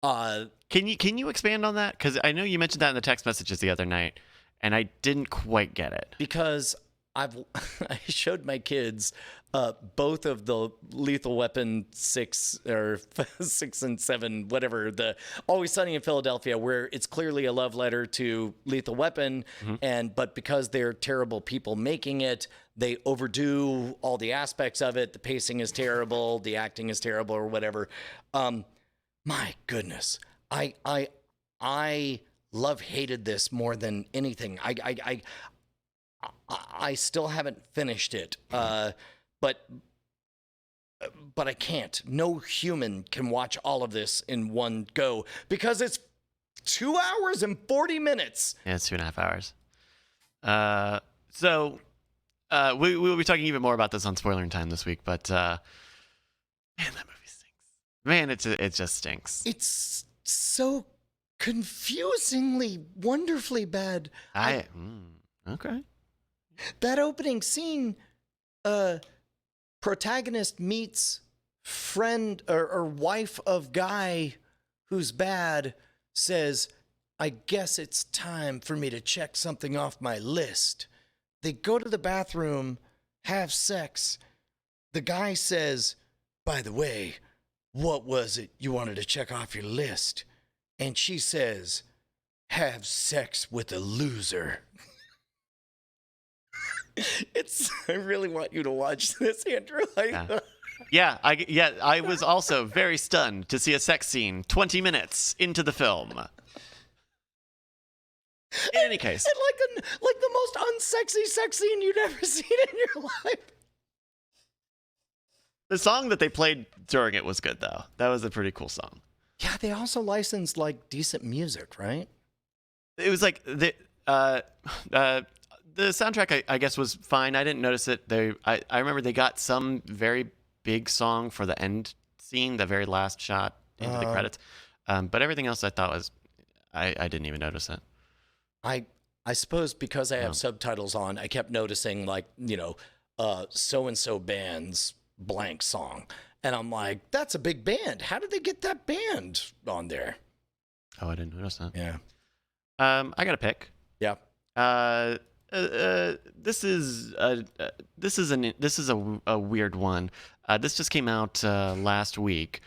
Can you expand on that? Because I know you mentioned that in the text messages the other night, and I didn't quite get it. Because I showed my kids both of the Lethal Weapon 6 or 6 and 7, whatever, the Always Sunny in Philadelphia, where it's clearly a love letter to Lethal Weapon, but because they're terrible people making it, they overdo all the aspects of it. The pacing is terrible, the acting is terrible, or whatever. My goodness, I love hated this more than anything. I still haven't finished it, but I can't. No human can watch all of this in one go because it's 2 hours and 40 minutes. Yeah, it's 2.5 hours. So we will be talking even more about this on Spoiler Time this week, but man, that movie stinks. Man, it just stinks. It's so confusingly, wonderfully bad. Okay. That opening scene, protagonist meets friend or wife of guy who's bad, says, I guess it's time for me to check something off my list. They go to the bathroom, have sex. The guy says, by the way, what was it you wanted to check off your list? And she says, have sex with a loser. I really want you to watch this, Andrew. I was also very stunned to see a sex scene 20 minutes into the film. In any case, and like the most unsexy sex scene you'd ever seen in your life. The song that they played during it was good, though. That was a pretty cool song. Yeah, they also licensed like decent music, right? It was like the soundtrack, I guess, was fine. I didn't notice it. I remember they got some very big song for the end scene, the very last shot into the credits. But everything else I thought was, I didn't even notice it. I suppose because I have subtitles on, I kept noticing like, so-and-so band's blank song. And I'm like, that's a big band. How did they get that band on there? Oh, I didn't notice that. Yeah. I got a pick. Yeah. This is a weird one. This just came out last week.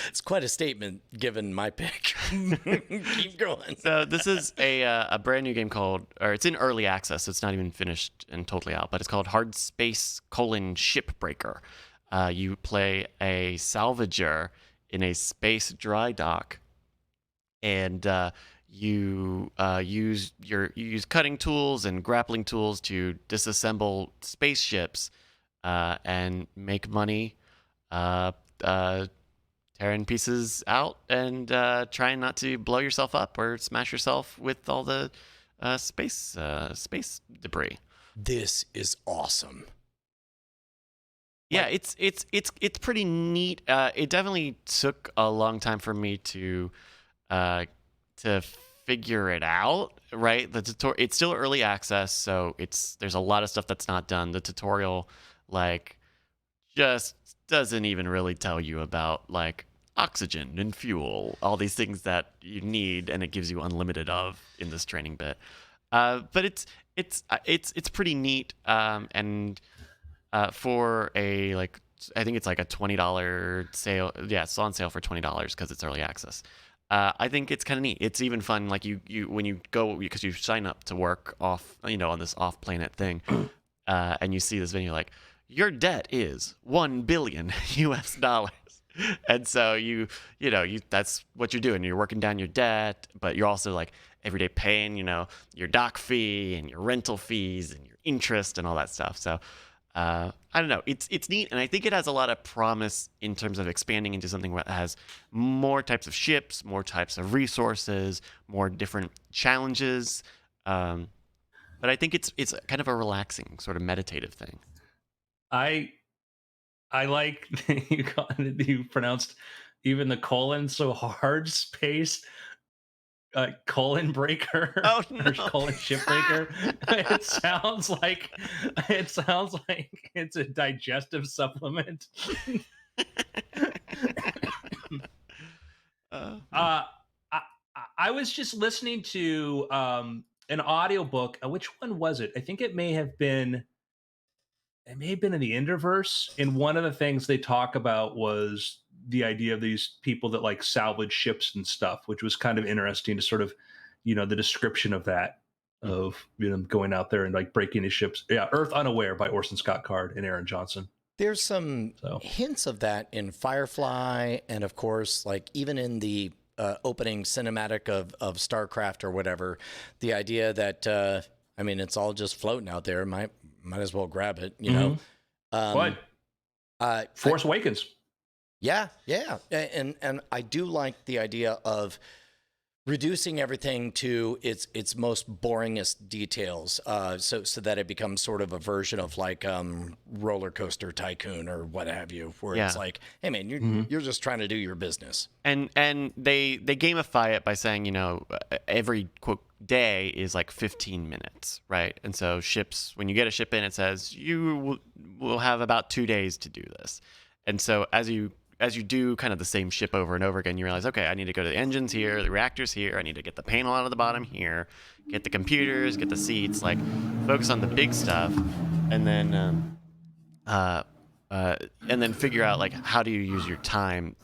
It's quite a statement given my pick. Keep going. So this is a brand new game called, or it's in early access, so it's not even finished and totally out, but it's called Hard Space: Shipbreaker. You play a salvager in a space dry dock, and you use cutting tools and grappling tools to disassemble spaceships and make money, tearing pieces out and trying not to blow yourself up or smash yourself with all the space debris. This is awesome. Yeah, it's pretty neat. It definitely took a long time for me to figure it out. Right, it's still early access, so there's a lot of stuff that's not done. The tutorial just doesn't even really tell you about oxygen and fuel, all these things that you need, and it gives you unlimited of in this training bit. But it's pretty neat, and for a I think it's like a $20 sale. Yeah, it's on sale for $20 because it's early access. I think it's kind of neat. It's even fun, you when you go, because you sign up to work off, on this off-planet thing, and you see this video your debt is $1 billion US dollars. And so you that's what you're doing. You're working down your debt, but you're also every day paying, your dock fee and your rental fees and your interest and all that stuff. So I don't know. It's neat, and I think it has a lot of promise in terms of expanding into something that has more types of ships, more types of resources, more different challenges. But I think it's kind of a relaxing sort of meditative thing. I like you pronounced even the colon so hard space colon breaker Oh or no! colon ship breaker. It sounds like it's a digestive supplement. Uh, I, I was just listening to an audiobook. Which one was it? I think it may have been in the Interverse. And one of the things they talk about was the idea of these people that like salvage ships and stuff, which was kind of interesting to sort of, the description of that, of going out there and like breaking these ships. Yeah, Earth Unaware by Orson Scott Card and Aaron Johnson. There's some So hints of that in Firefly, and of course, like even in the opening cinematic of StarCraft or whatever, the idea that I mean, it's all just floating out there. Might as well grab it, you know. what? Force Awakens. Yeah, and I do like the idea of reducing everything to its most boringest details, so that it becomes sort of a version of like Roller Coaster Tycoon or what have you, where it's like, hey man, you're just trying to do your business. And they gamify it by saying, every quote day is like 15 minutes, right? And so ships, when you get a ship in, it says you will have about 2 days to do this. And so as you do kind of the same ship over and over again, you realize, okay, I need to go to the engines here, the reactors here, I need to get the panel out of the bottom here, get the computers, get the seats, like focus on the big stuff, and then figure out like how do you use your time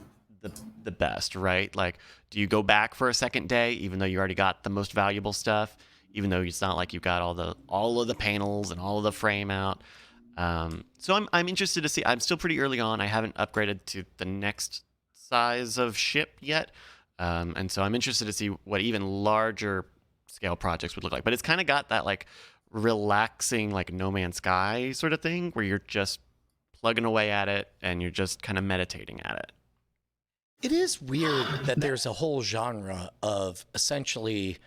the best, right? Like, do you go back for a second day, even though you already got the most valuable stuff, even though it's not like you've got all of the panels and all of the frame out. So I'm interested to see. I'm still pretty early on. I haven't upgraded to the next size of ship yet, and so I'm interested to see what even larger scale projects would look like. But it's kind of got that like relaxing, like No Man's Sky sort of thing, where you're just plugging away at it and you're just kind of meditating at it. It is weird that there's a whole genre of essentially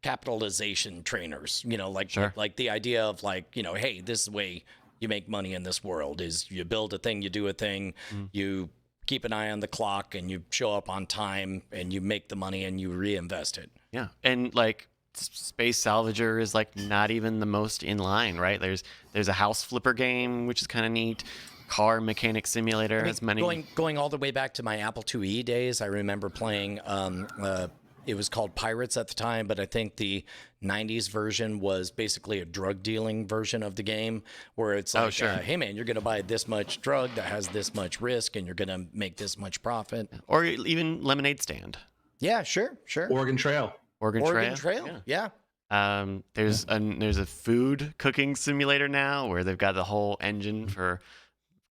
capitalization trainers, like the idea of like, hey, this is the way you make money in this world is you build a thing, you do a thing, you keep an eye on the clock and you show up on time and you make the money and you reinvest it. Yeah. And like Space Salvager is like not even the most in line, right? There's a house flipper game, which is kind of neat. Car mechanic simulator has many. Going all the way back to my Apple IIe days, I remember playing. It was called Pirates at the time, but I think the 90s version was basically a drug dealing version of the game, where it's like, hey man, you're going to buy this much drug that has this much risk, and you're going to make this much profit. Or even Lemonade Stand. Yeah, sure. Oregon Trail. Oregon Trail. Yeah. There's a food cooking simulator now where they've got the whole engine for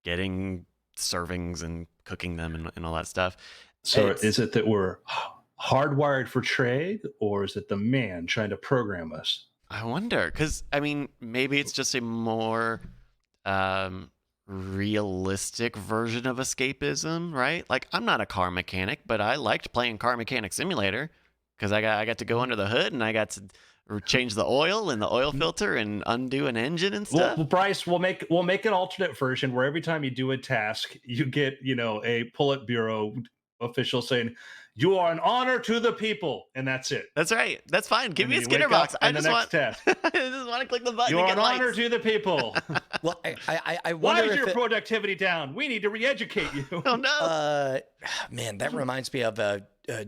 getting servings and cooking them and all that stuff. So is it that we're hardwired for trade, or is it the man trying to program us? I wonder, because I mean, maybe it's just a more realistic version of escapism, right? Like, I'm not a car mechanic, but I liked playing Car Mechanic Simulator because I got to go under the hood and I got to change the oil and the oil filter and undo an engine and stuff. Well, Bryce, we'll make an alternate version where every time you do a task, you get a Politburo official saying, "You are an honor to the people," and that's it. That's right. That's fine. Give me a Skinner box. I just want to click the button. You are an honor to the people. Well, I why wonder is your productivity down? We need to re-educate you. Oh no. Man, that reminds me of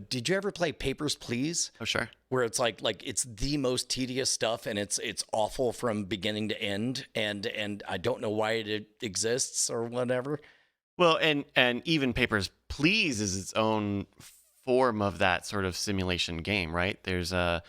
did you ever play Papers, Please? Oh sure. Where it's like it's the most tedious stuff and it's awful from beginning to end, and I don't know why it exists or whatever. Well, and even Papers, Please is its own form of that sort of simulation game, right? There's a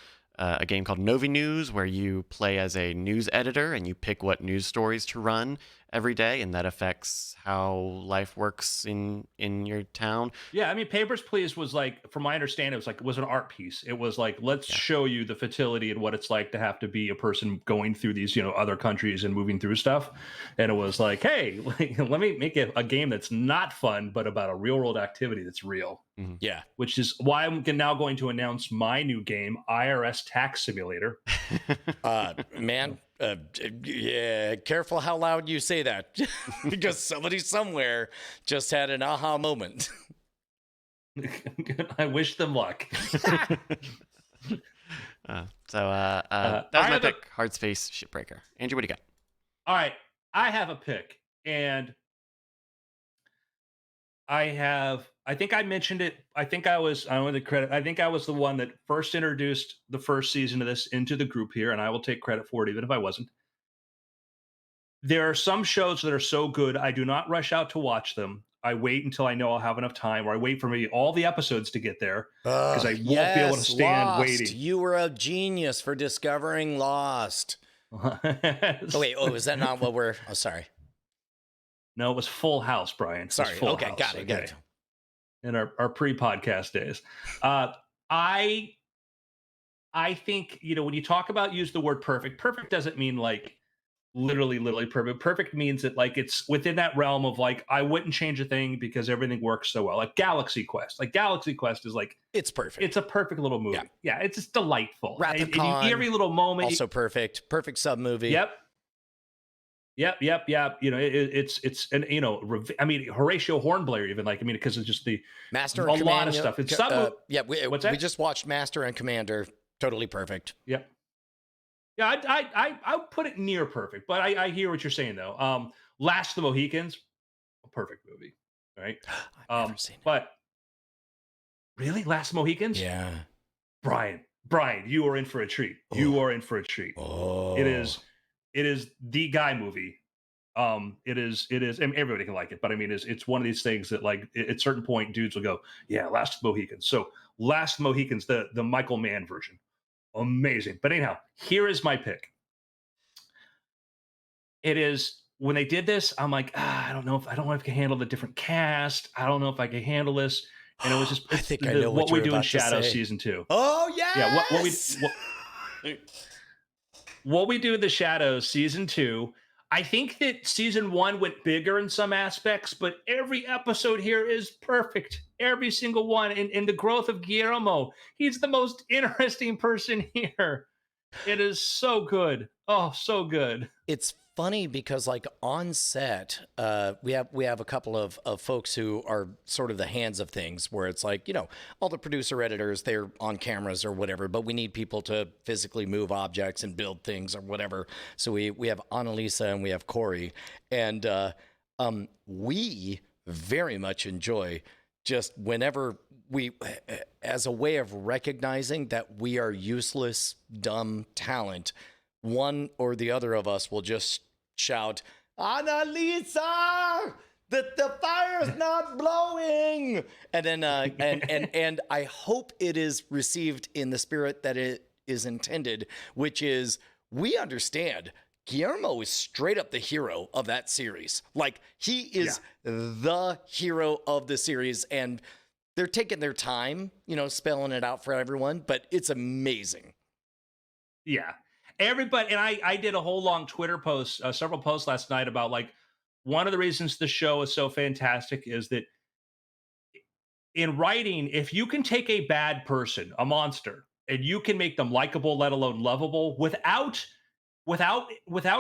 game called Novi News where you play as a news editor and you pick what news stories to run, every day, and that affects how life works in your town. Yeah, I mean, Papers, Please was like, from my understanding, it was an art piece. It was like, let's show you the fertility and what it's like to have to be a person going through these, other countries and moving through stuff. And it was like, hey, let me make a game that's not fun, but about a real world activity that's real. Mm-hmm. Yeah. Which is why I'm now going to announce my new game, IRS Tax Simulator. Man, yeah, careful how loud you say that because somebody somewhere just had an aha moment. I wish them luck. That's my pick, Hard Space Shipbreaker. Andrew, what do you got? All right, I have a pick, and I think I mentioned it. I think I was the one that first introduced the first season of this into the group here, and I will take credit for it, even if I wasn't. There are some shows that are so good, I do not rush out to watch them. I wait until I know I'll have enough time, or I wait for maybe all the episodes to get there, because I won't be able to stand Lost. waiting. You were a genius for discovering Lost. Oh, wait. Oh, is that not what we're... Oh, sorry. No, it was Full House, Brian. Sorry. Okay, got it. Got it. In our pre-podcast days. I think, when you talk about use the word perfect doesn't mean like literally perfect. Perfect means that like it's within that realm of like I wouldn't change a thing because everything works so well. Like Galaxy Quest. Like Galaxy Quest is like it's perfect. It's a perfect little movie. Yeah, it's just delightful. Wrath of Khan, every little moment. Also perfect. Perfect sub movie. Yep. It's and I mean Horatio Hornblower even like because it's just the Master and Commander. Lot of stuff. It's we just watched Master and Commander. Totally perfect. Yep. Yeah, I put it near perfect, but I hear what you're saying though. Last of the Mohicans, a perfect movie, right? I've never seen it. But really, Last of the Mohicans? Yeah. Brian, you are in for a treat. Oh. You are in for a treat. Oh. It is the guy movie. It is, and everybody can like it, but I mean, it's one of these things that like at a certain point, dudes will go, yeah, Last of the Mohicans. So Last of the Mohicans, the Michael Mann version. Amazing. But anyhow, here is my pick. It is when they did this, I'm like, I don't know if I can handle the different cast. I don't know if I can handle this. And it was just I think I know what we do in Shadows season 2. Oh yes! Yeah, what we do in the Shadows season 2. I think that season 1 went bigger in some aspects, but every episode here is perfect. Every single one. And the growth of Guillermo. He's the most interesting person here. It is so good. Oh, so good. It's funny because like on set, we have a couple of folks who are sort of the hands of things where it's like, all the producer editors, they're on cameras or whatever, but we need people to physically move objects and build things or whatever. So we have Annalisa and we have Corey, and we very much enjoy just whenever we, as a way of recognizing that we are useless, dumb talent, one or the other of us will just shout, Annalisa, the fire's not blowing. And then, and I hope it is received in the spirit that it is intended, which is we understand Guillermo is straight up the hero of that series. Like he is the hero of the series, and they're taking their time, spelling it out for everyone, but it's amazing. Yeah. Everybody, and I did a whole long Twitter post, several posts last night about like one of the reasons the show is so fantastic is that in writing, if you can take a bad person, a monster, and you can make them likable, let alone lovable, without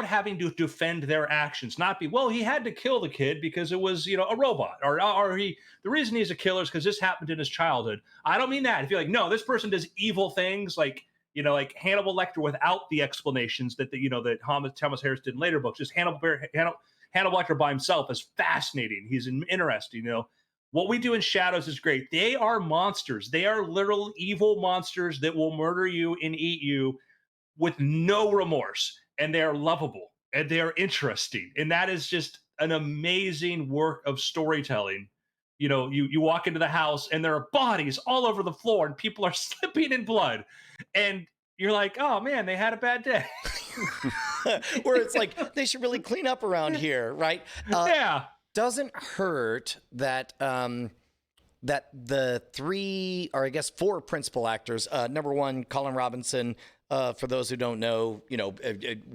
having to defend their actions, not be, well, he had to kill the kid because it was, a robot, or the reason he's a killer is because this happened in his childhood. I don't mean that. If you're like, no, this person does evil things, like Hannibal Lecter without the explanations that that Thomas Harris did in later books. Just Hannibal Lecter by himself is fascinating. He's interesting. What we do in Shadows is great. They are monsters. They are literal evil monsters that will murder you and eat you with no remorse. And they are lovable and they are interesting. And that is just an amazing work of storytelling. You walk into the house and there are bodies all over the floor and people are slipping in blood. And you're like, oh man, they had a bad day. where it's like they should really clean up around here, right? Yeah. Doesn't hurt that that the 3, or I guess 4 principal actors. Number one, Colin Robinson. For those who don't know, he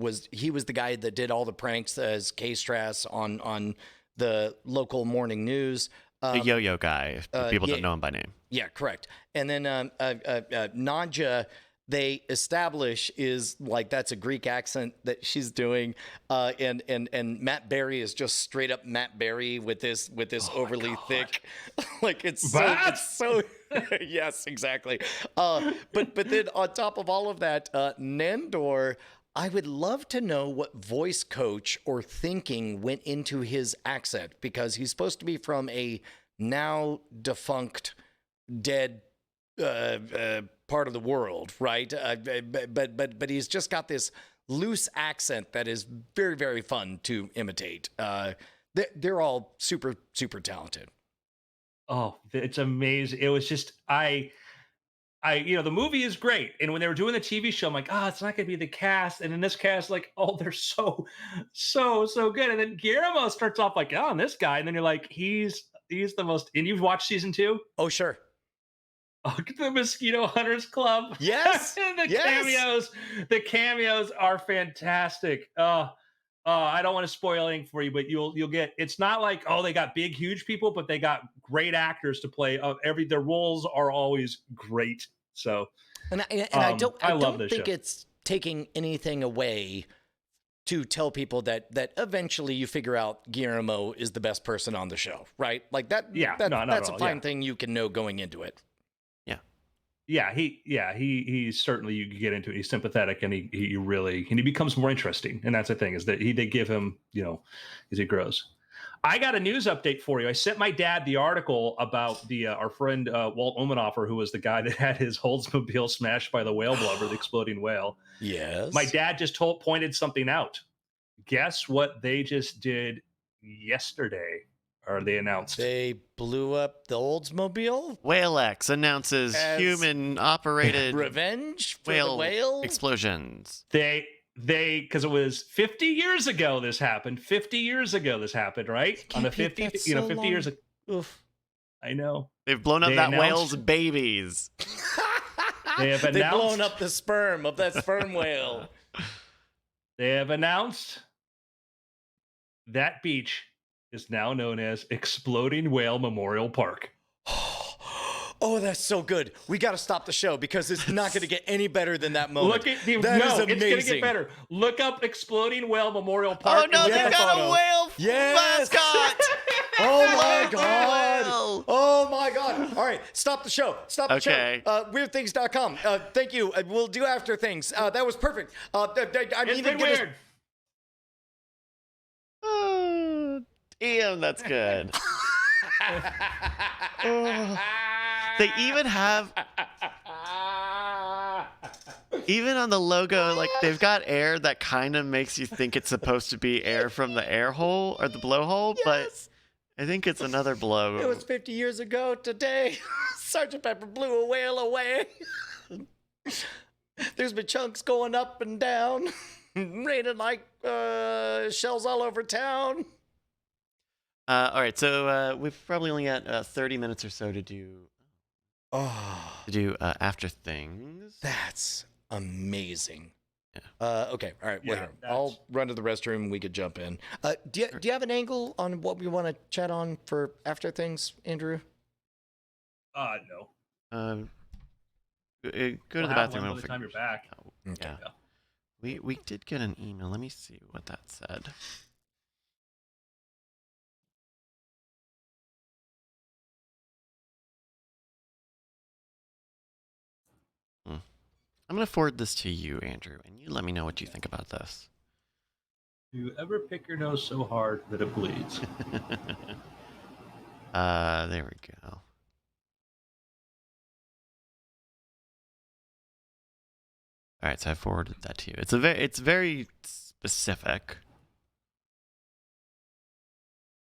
was the guy that did all the pranks as K-Strass on the local morning news. The yo-yo guy. People don't know him by name. Yeah, correct. And then Nadja, they establish is like that's a Greek accent that she's doing, and Matt Berry is just straight up Matt Berry with this overly thick, like it's so yes, exactly. But then on top of all of that, Nandor. I would love to know what voice coach or thinking went into his accent, because he's supposed to be from a now defunct, dead part of the world, right? But he's just got this loose accent that is very, very fun to imitate. They're all super, super talented. Oh, it's amazing. It was just the movie is great. And when they were doing the TV show, I'm like, it's not going to be the cast. And in this cast, like, they're so good. And then Guillermo starts off like, and this guy. And then you're like, he's the most. And you've watched season 2? Oh, sure. Oh, the Mosquito Hunters Club. Yes. The cameos are fantastic. I don't want to spoil anything for you, but you'll get. It's not like they got big, huge people, but they got great actors to play. Their roles are always great. So, I don't think show. it's taking anything away to tell people that eventually you figure out Guillermo is the best person on the show, right? Like that. Yeah, that's a fine thing you can know going into it. He's certainly, you get into it. He's sympathetic, and he becomes more interesting. And that's the thing, is that they give him, as he grows. I got a news update for you. I sent my dad the article about our friend Walt Omenhofer, who was the guy that had his Oldsmobile smashed by the whale blubber, the exploding whale. Yes. My dad just pointed something out. Guess what they just did yesterday? Or they announced they blew up the Oldsmobile. WhaleX announces human-operated revenge for the whale explosions. They because it was 50 years ago this happened. 50 years ago this happened, right? On the 50, 50 years ago. Oof. I know. They've blown up that whale's babies. They've blown up the sperm of that sperm whale. They have announced that beach is now known as Exploding Whale Memorial Park. Oh, that's so good. We got to stop the show because it's not going to get any better than that moment. It's going to get better. Look up Exploding Whale Memorial Park. Oh, no, they got a whale mascot. Oh, my God. Oh, my God. All right, stop the show. Stop the show. Weirdthings.com. Thank you. We'll do after things. That was perfect. It's been weird. Damn, that's good. They even have, even on the logo, like they've got air that kind of makes you think it's supposed to be air from the air hole or the blowhole, but I think it's another blow. It was 50 years ago today. Sergeant Pepper blew a whale away. There's been chunks going up and down, raining like shells all over town. All right, so we've probably only got 30 minutes or so to do. After things. That's amazing. Yeah. Okay. All right. Yeah, I'll run to the restroom. We could jump in. Do you have an angle on what we want to chat on for after things, Andrew? No. Go to the bathroom. By the time you're back. Okay. Yeah. We did get an email. Let me see what that said. I'm going to forward this to you, Andrew, and you let me know what you think about this. Do you ever pick your nose so hard that it bleeds? There we go. All right, so I forwarded that to you. It's very specific,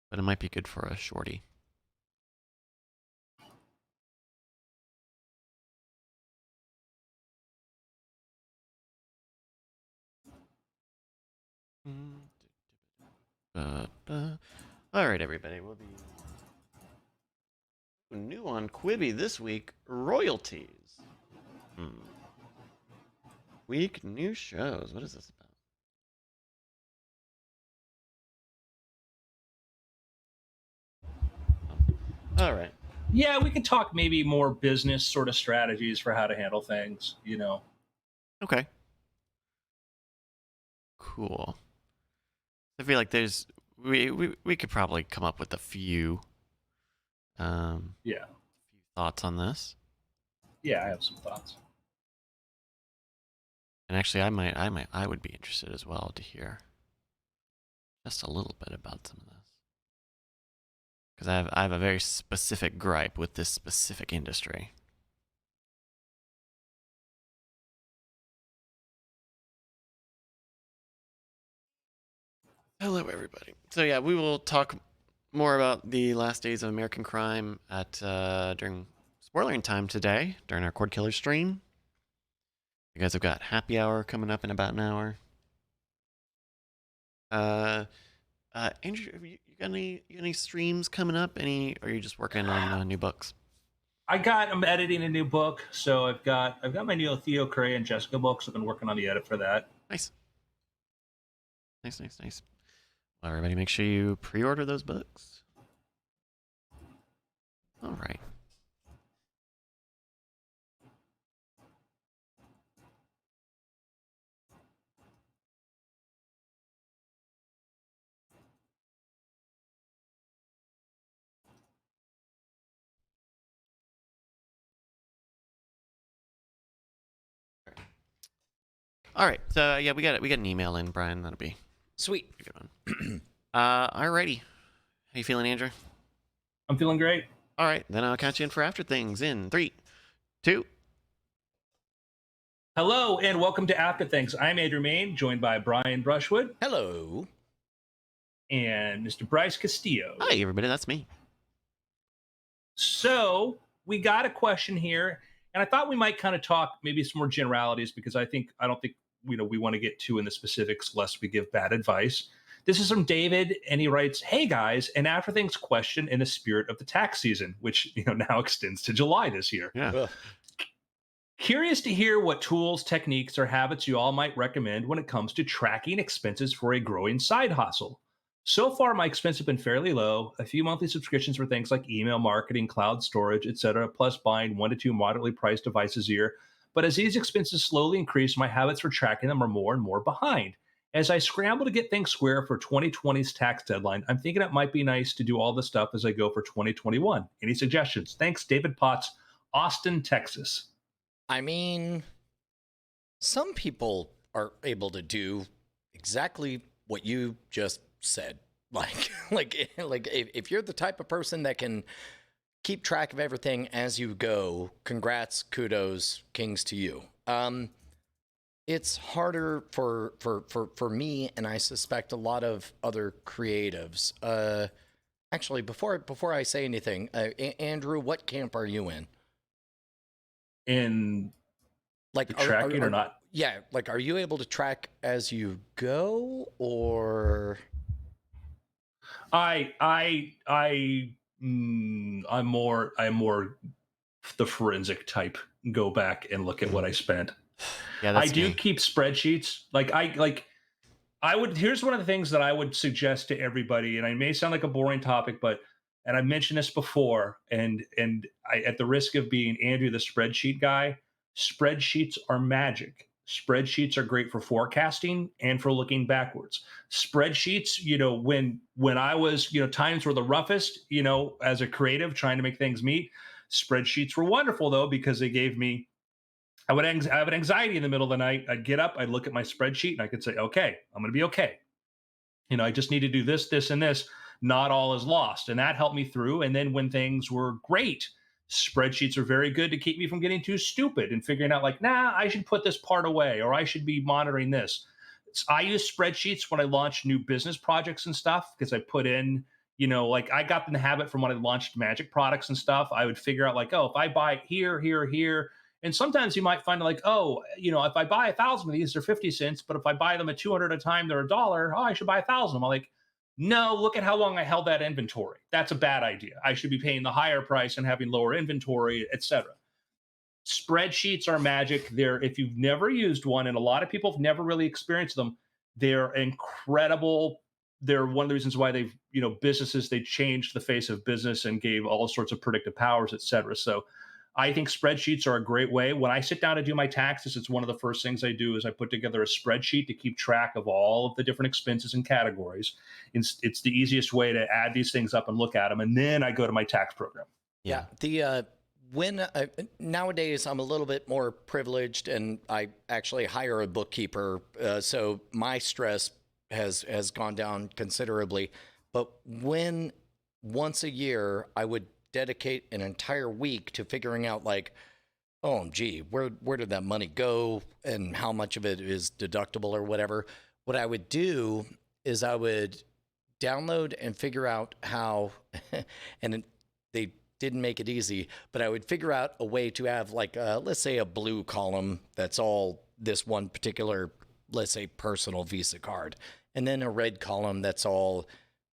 but it might be good for a shorty. All right, everybody. We'll be new on Quibi this week. Royalties. Week new shows. What is this about? All right. Yeah, we could talk maybe more business sort of strategies for how to handle things, you know. Okay. Cool. I feel like there's we could probably come up with a few Yeah. thoughts on this. Yeah, I have some thoughts. And actually I would be interested as well to hear just a little bit about some of this. Because I have a very specific gripe with this specific industry. Hello, everybody. So yeah, we will talk more about the last days of American crime at during spoiling time today during our Cord Killer stream. You guys have got happy hour coming up in about an hour. Andrew, have you got any streams coming up? Any? Or are you just working on new books? I'm editing a new book, so I've got my new Theo Cray and Jessica books. I've been working on the edit for that. Nice. Well, everybody, make sure you pre-order those books. All right. All right. So yeah, we got an email in, Brian. That'll be Sweet. a good one. Alrighty. How you feeling, Andrew? I'm feeling great. All right, then I'll count you in for After Things in 3, 2. Hello and welcome to After Things. I'm Andrew Main, joined by Brian Brushwood Hello. and Mr. Bryce Castillo. Hi, everybody. That's me. So we got a question here, and I thought we might kind of talk maybe some more generalities because I don't think we want to get too in the specifics lest we give bad advice. This is from David, and he writes, "Hey guys, an After Things question in the spirit of the tax season, which now extends to July this year. Yeah. Ugh. Curious to hear what tools, techniques, or habits you all might recommend when it comes to tracking expenses for a growing side hustle. So far, my expenses have been fairly low. A few monthly subscriptions for things like email marketing, cloud storage, etc., plus buying 1 to 2 moderately priced devices a year. But as these expenses slowly increase, my habits for tracking them are more and more behind. As I scramble to get things square for 2020's tax deadline, I'm thinking it might be nice to do all this stuff as I go for 2021. Any suggestions? Thanks, David Potts, Austin, Texas." I mean, some people are able to do exactly what you just said. Like if you're the type of person that can keep track of everything as you go, congrats, kudos, kings to you. It's harder for me, and I suspect a lot of other creatives. Actually, before I say anything, Andrew, what camp are you in? In Like tracking or not? Yeah, like are you able to track as you go, or I'm more the forensic type. Go back and look at what I spent. Yeah, that's I do me. keep spreadsheets. Here's one of the things that I would suggest to everybody, and I may sound like a boring topic, and I've mentioned this before, and I, at the risk of being Andrew the spreadsheet guy, spreadsheets are magic. Spreadsheets are great for forecasting and for looking backwards. Spreadsheets, when I was, times were the roughest, as a creative trying to make things meet, spreadsheets were wonderful though, because they gave me, I would have an anxiety in the middle of the night. I'd get up, I'd look at my spreadsheet, and I could say, okay, I'm going to be okay. I just need to do this, this, and this. Not all is lost. And that helped me through. And then when things were great, spreadsheets are very good to keep me from getting too stupid and figuring out I should put this part away, or I should be monitoring this. I use spreadsheets when I launch new business projects and stuff, because I put in, I got in the habit from when I launched magic products and stuff. I would figure out if I buy here, here, here. And sometimes you might find if I buy 1,000 of these, they're 50 cents, but if I buy them at 200 a time, they're $1. Oh, I should buy 1,000. I'm like, No, look at how long I held that inventory. That's a bad idea. I should be paying the higher price and having lower inventory, etc. Spreadsheets are magic. They're, if you've never used one, and a lot of people have never really experienced them, they're incredible. They're one of the reasons why they've, businesses, they changed the face of business and gave all sorts of predictive powers, et cetera. So I think spreadsheets are a great way. When I sit down to do my taxes, it's one of the first things I do is I put together a spreadsheet to keep track of all of the different expenses and categories. It's the easiest way to add these things up and look at them. And then I go to my tax program. Yeah. The when nowadays I'm a little bit more privileged, and I actually hire a bookkeeper, so my stress has gone down considerably. But when once a year I would dedicate an entire week to figuring out, like, oh gee, where did that money go and how much of it is deductible or whatever. What I would do is I would download and figure out how, and they didn't make it easy, but I would figure out a way to have, like, let's say a blue column that's all this one particular, let's say, personal Visa card, and then a red column that's all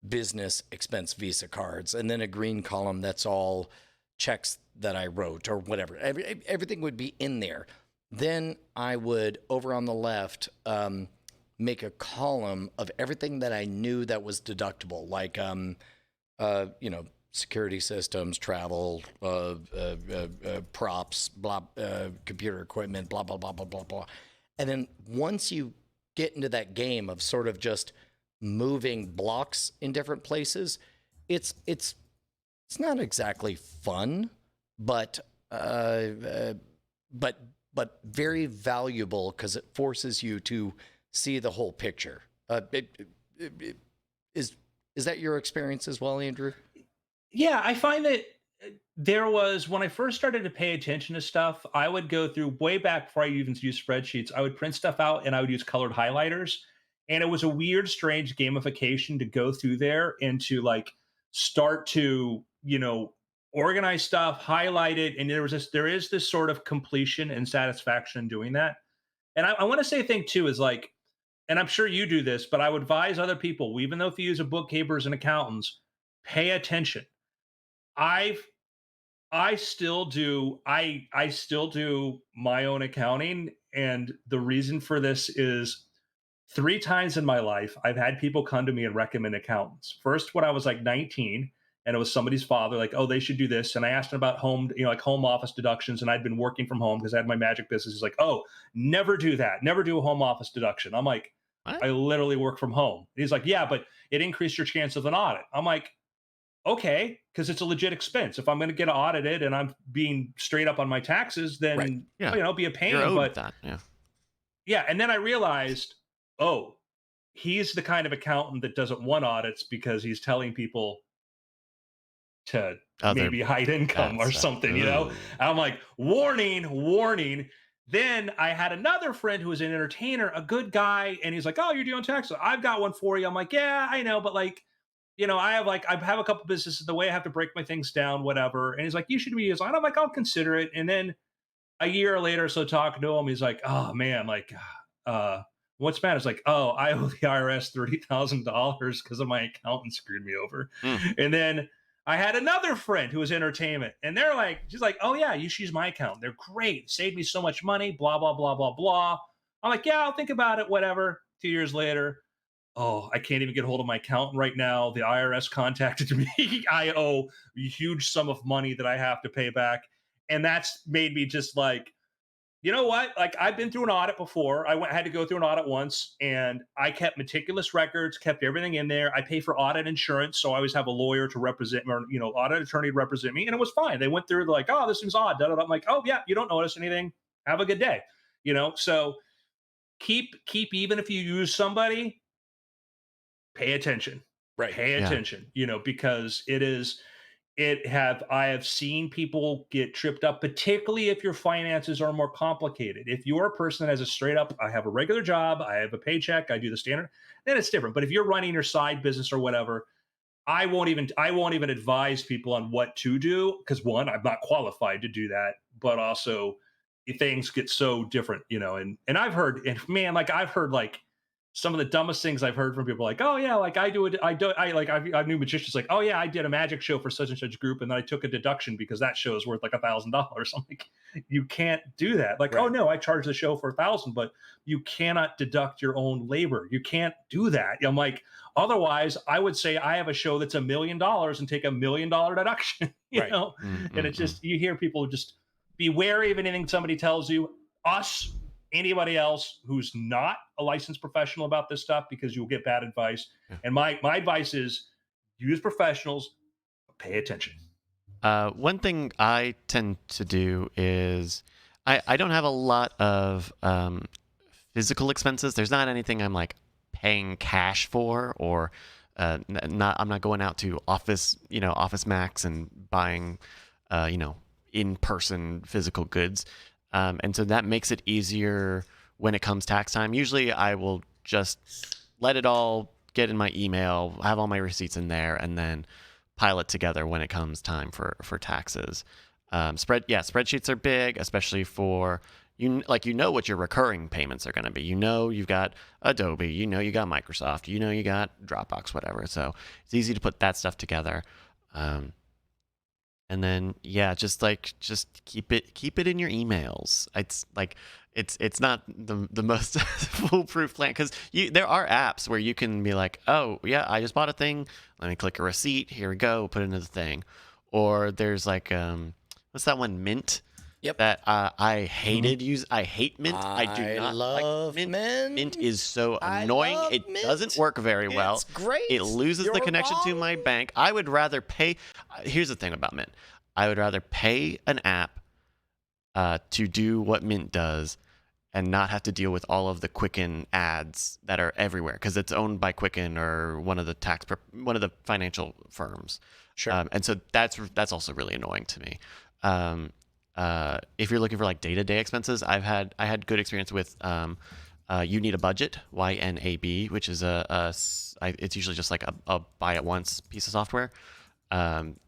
business expense Visa cards, and then a green column that's all checks that I wrote or whatever. Everything would be in there. Then I would, over on the left, make a column of everything that I knew that was deductible, like, security systems, travel, props, blah, computer equipment, blah, blah, blah, blah, blah, blah. And then once you get into that game of sort of just moving blocks in different places, it's not exactly fun, but very valuable because it forces you to see the whole picture. Is that your experience as well, Andrew? Yeah, I find that there was, when I first started to pay attention to stuff, I would go through, way back before I even used spreadsheets, I would print stuff out and I would use colored highlighters. And it was a weird, strange gamification to go through there and to, like, start to, organize stuff, highlight it. And there is this sort of completion and satisfaction in doing that. And I want to say a thing too is, like, and I'm sure you do this, but I would advise other people, even though if you use a bookkeepers and accountants, pay attention. I still do my own accounting, and the reason for this is 3 times in my life I've had people come to me and recommend accountants. First, when I was like 19, and it was somebody's father, like, oh, they should do this, and I asked him about home, like home office deductions, and I'd been working from home because I had my magic business. He's like, oh, never do that, never do a home office deduction. I'm like, What? I literally work from home. And he's like, yeah, but it increased your chance of an audit. I'm like, okay, because it's a legit expense. If I'm going to get audited and I'm being straight up on my taxes, then Right. Yeah. be a pain. You're owed But that. Yeah. yeah, and then I realized, oh, he's the kind of accountant that doesn't want audits because he's telling people to maybe hide income or something. Ooh. And I'm like, warning, warning. Then I had another friend who was an entertainer, a good guy, and he's like, oh, you're doing taxes. I've got one for you. I'm like, yeah, I know, but like, I have a couple businesses, the way I have to break my things down, whatever. And he's like, you should be using. I'm like, I'll consider it. And then a year later, so talking to him, he's like, oh man, like, what's bad? It's like, oh, I owe the IRS $30,000 because of my accountant screwed me over. And then I had another friend who was entertainment, and she's like, oh yeah, you should use my account. They're great, saved me so much money, blah, blah, blah, blah, blah. I'm like, yeah, I'll think about it, whatever. 2 years later, oh, I can't even get hold of my accountant right now. The IRS contacted me. I owe a huge sum of money that I have to pay back. And that's made me just like, you know what? Like, I've been through an audit before. Had to go through an audit once, and I kept meticulous records, kept everything in there. I pay for audit insurance, so I always have a lawyer to represent me, or audit attorney to represent me, and it was fine. They went through, they're like, oh, this seems odd. Da, da, da. I'm like, oh yeah, you don't notice anything. Have a good day. So keep even if you use somebody, pay attention. Right. Pay attention. Because I have seen people get tripped up, particularly if your finances are more complicated. If you're a person that has a straight up, I have a regular job, I have a paycheck, I do the standard, then it's different. But if you're running your side business or whatever, I won't even advise people on what to do, because one, I'm not qualified to do that, but also things get so different, and I've heard, and man, like I've heard like some of the dumbest things I've heard from people, like, oh yeah, like I do it, I knew magicians like, oh yeah, I did a magic show for such and such group, and then I took a deduction because that show is worth like $1,000. I'm like, you can't do that. Like, oh Right. no, I charged the show for 1,000, but you cannot deduct your own labor. You can't do that. I'm like, otherwise, I would say I have a show that's $1 million and take $1 million deduction. You Right. know, and it's just you hear people just be wary of anything somebody tells you. Us, anybody else who's not a licensed professional about this stuff, because you'll get bad advice. Yeah. And my advice is use professionals, pay attention. One thing I tend to do is I don't have a lot of physical expenses. There's not anything I'm like paying cash for, or I'm not going out to Office Max and buying in-person physical goods. And so that makes it easier when it comes tax time. Usually I will just let it all get in my email, have all my receipts in there, and then pile it together when it comes time for taxes. Spreadsheets are big, especially for what your recurring payments are going to be. You've got Adobe, you got Microsoft, you got Dropbox, whatever. So it's easy to put that stuff together. And then just keep it in your emails. It's not the most foolproof plan, because there are apps where you can be like, oh yeah, I just bought a thing, let me click a receipt, here we go, put it into the thing. Or there's like what's that one, Mint? Yep. That I hated I hate Mint. I do not love like Mint. Mint is so I annoying. love It Mint. doesn't work very well. It's great. It loses the You're connection to wrong. my bank. I would rather pay. Here's the thing about Mint. I would rather pay an app to do what Mint does, and not have to deal with all of the Quicken ads that are everywhere, because it's owned by Quicken or one of the financial firms. Sure. And so that's also really annoying to me. If you're looking for like day-to-day expenses, I had good experience with You Need a Budget, YNAB, which is it's usually just like a buy it once piece of software,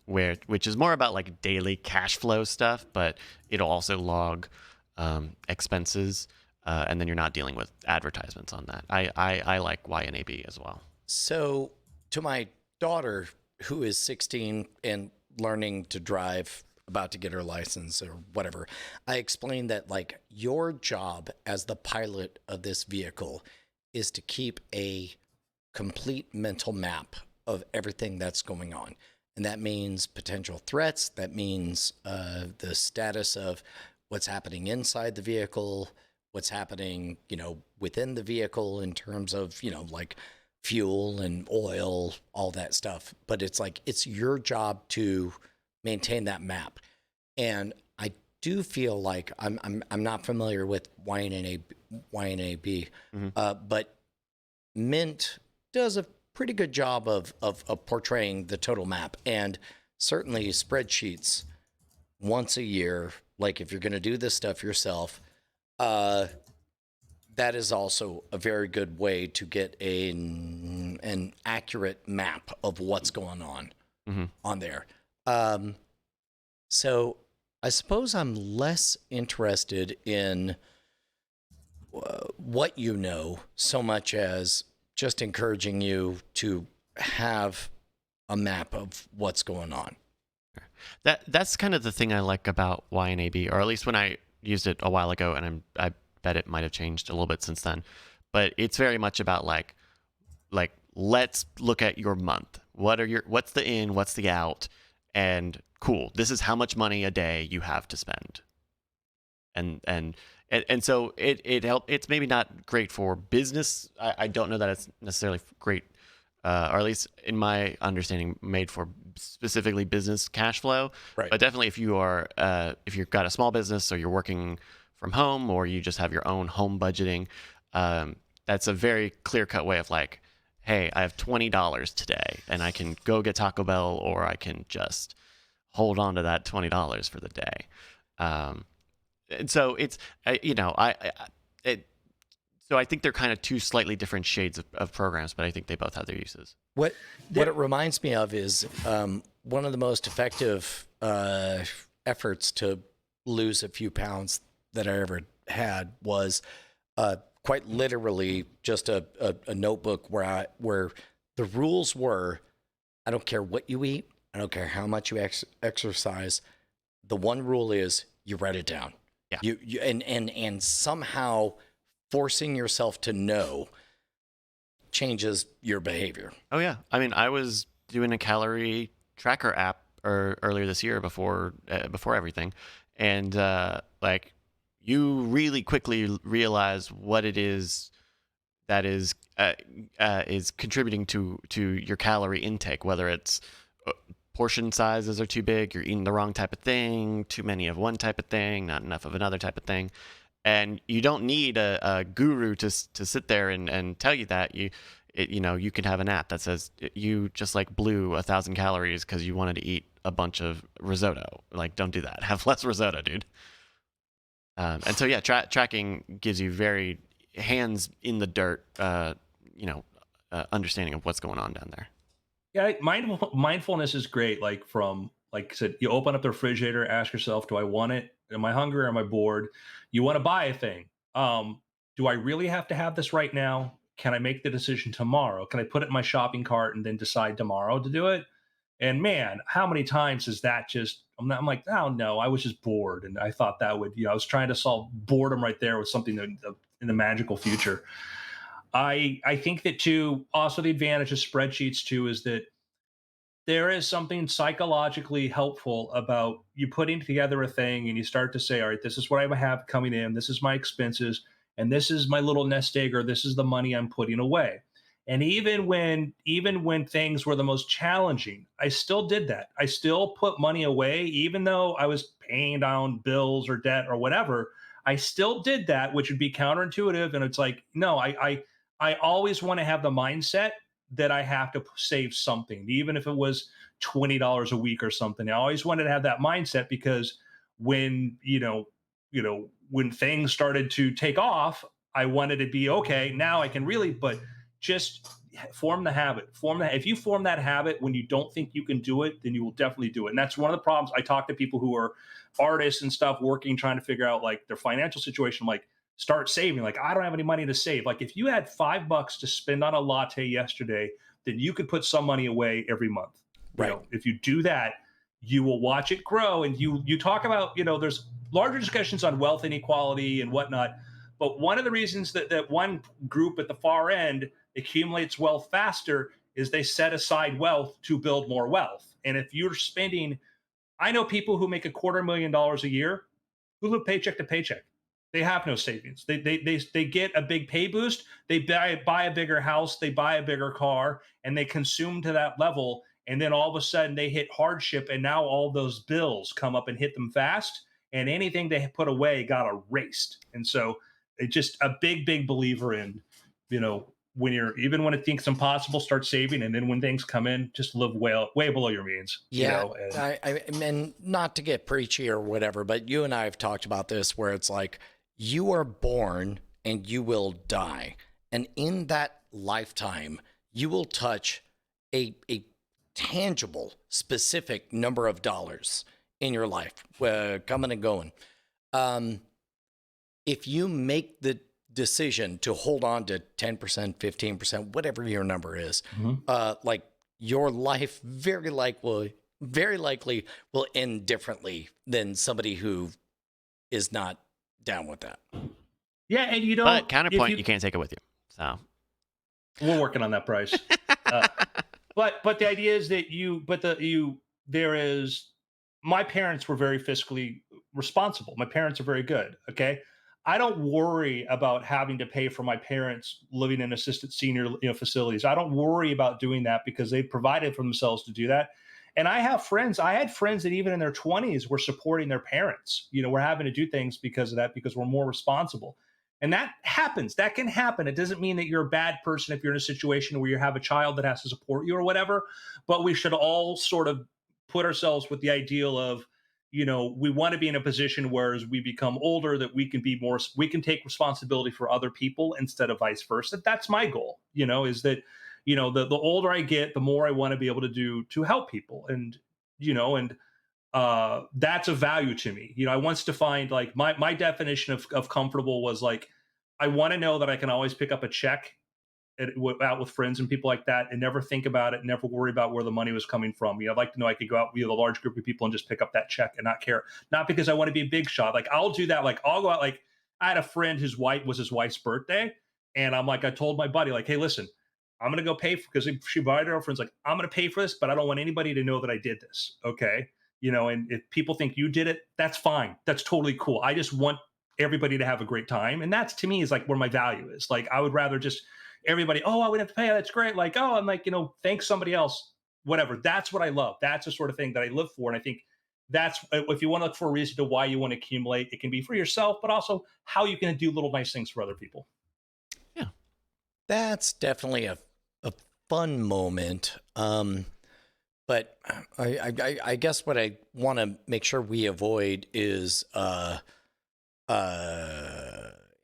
which is more about like daily cash flow stuff, but it'll also log expenses, and then you're not dealing with advertisements on that. I like YNAB as well. So to my daughter, who is 16 and learning to drive, about to get her license or whatever, I explained that like your job as the pilot of this vehicle is to keep a complete mental map of everything that's going on. And that means potential threats. That means the status of what's happening inside the vehicle, what's happening, within the vehicle in terms of, like fuel and oil, all that stuff. But it's like, it's your job to maintain that map. And I do feel like I'm not familiar with YNAB, but Mint does a pretty good job of portraying the total map, and certainly spreadsheets once a year. Like if you're going to do this stuff yourself, that is also a very good way to get an accurate map of what's going on there. So I suppose I'm less interested in what you know so much as just encouraging you to have a map of what's going on. That's kind of the thing I like about YNAB, or at least when I used it a while ago, and I bet it might have changed a little bit since then. But it's very much about like let's look at your month. What's the in, what's the out, and cool, this is how much money a day you have to spend. And so it's maybe not great for business. I don't know that it's necessarily great, or at least in my understanding, made for specifically business cash flow. Right. But definitely if you've got a small business, or you're working from home, or you just have your own home budgeting, that's a very clear-cut way of like, hey, I have $20 today, and I can go get Taco Bell, or I can just hold on to that $20 for the day. And so it's, so I think they're kind of two slightly different shades of programs, but I think they both have their uses. What it reminds me of is one of the most effective efforts to lose a few pounds that I ever had was quite literally just a notebook where the rules were, I don't care what you eat, I don't care how much you exercise. The one rule is you write it down. Yeah. You and somehow forcing yourself to know changes your behavior. Oh yeah, I mean, I was doing a calorie tracker app earlier this year before everything, and like you really quickly realize what it is that is contributing to your calorie intake, whether it's portion sizes are too big, you're eating the wrong type of thing, too many of one type of thing, not enough of another type of thing. And you don't need a guru to sit there and tell you that. You can have an app that says you just like blew 1,000 calories because you wanted to eat a bunch of risotto. Like, don't do that. Have less risotto, dude. And so yeah, tracking gives you very hands in the dirt, understanding of what's going on down there. Yeah, mindfulness is great. Like I said, you open up the refrigerator, ask yourself, do I want it? Am I hungry or am I bored? You want to buy a thing. Do I really have to have this right now? Can I make the decision tomorrow? Can I put it in my shopping cart and then decide tomorrow to do it? And man, how many times is that just, I'm like, oh no, I was just bored. And I thought that would, I was trying to solve boredom right there with something in the magical future. I think that too, also the advantage of spreadsheets too, is that there is something psychologically helpful about you putting together a thing and you start to say, all right, this is what I have coming in, this is my expenses, and this is my little nest egg, or this is the money I'm putting away. And even when things were the most challenging, I still did that. I still put money away, even though I was paying down bills or debt or whatever. I still did that, which would be counterintuitive. And it's like, no, I always want to have the mindset that I have to save something, even if it was $20 a week or something. I always wanted to have that mindset because when when things started to take off, I wanted to be okay. Now I can really, but just form the habit. If you form that habit when you don't think you can do it, then you will definitely do it. And that's one of the problems. I talk to people who are artists and stuff, working, trying to figure out like their financial situation. Like, start saving. Like, I don't have any money to save. Like, if you had $5 to spend on a latte yesterday, then you could put some money away every month. Right. If you do that, you will watch it grow. And you talk about, there's larger discussions on wealth inequality and whatnot. But one of the reasons that one group at the far end accumulates wealth faster is they set aside wealth to build more wealth. And if you're spending, I know people who make $250,000 a year who live paycheck to paycheck. They have no savings. They get a big pay boost. They buy a bigger house. They buy a bigger car, and they consume to that level. And then all of a sudden they hit hardship, and now all those bills come up and hit them fast. And anything they put away got erased. And so it's just a big believer in, when it thinks impossible, start saving, and then when things come in, just live way below your means. Yeah, and not to get preachy or whatever, but you and I have talked about this, where it's like, you are born and you will die. And in that lifetime, you will touch a tangible, specific number of dollars in your life, coming and going. If you make the decision to hold on to 10%, 15%, whatever your number is, like, your life very likely will end differently than somebody who is not down with that. Yeah, and you don't. But counterpoint, you can't take it with you. So we're working on that price. But the idea is that my parents were very fiscally responsible. My parents are very good. Okay. I don't worry about having to pay for my parents living in assisted senior facilities. I don't worry about doing that because they provided for themselves to do that. And I had friends that even in their 20s were supporting their parents. We're having to do things because of that, because we're more responsible. And that happens. That can happen. It doesn't mean that you're a bad person if you're in a situation where you have a child that has to support you or whatever. But we should all sort of put ourselves with the ideal of, we want to be in a position where as we become older, that we can take responsibility for other people instead of vice versa. That's my goal, is that, the older I get, the more I want to be able to do to help people. And, that's a value to me. I once defined, like, my definition of comfortable was like, I want to know that I can always pick up a check out with friends and people like that and never think about it, never worry about where the money was coming from. I'd like to know I could go out with a large group of people and just pick up that check and not care. Not because I want to be a big shot. Like I'll do that. Like I'll go out. Like I had a friend whose wife was his wife's birthday, and I'm like, I told my buddy, like, hey, listen, I'm gonna go pay for because she invited her friends. Like I'm gonna pay for this, but I don't want anybody to know that I did this. Okay, and if people think you did it, that's fine. That's totally cool. I just want everybody to have a great time, and that's to me is like where my value is. Like I would rather just everybody, oh, I would have to pay. That's great. Like, oh, I'm like, thanks somebody else, whatever. That's what I love. That's the sort of thing that I live for. And I think that's if you want to look for a reason to why you want to accumulate, it can be for yourself, but also how you can do little nice things for other people. Yeah. That's definitely a fun moment. But I guess what I want to make sure we avoid is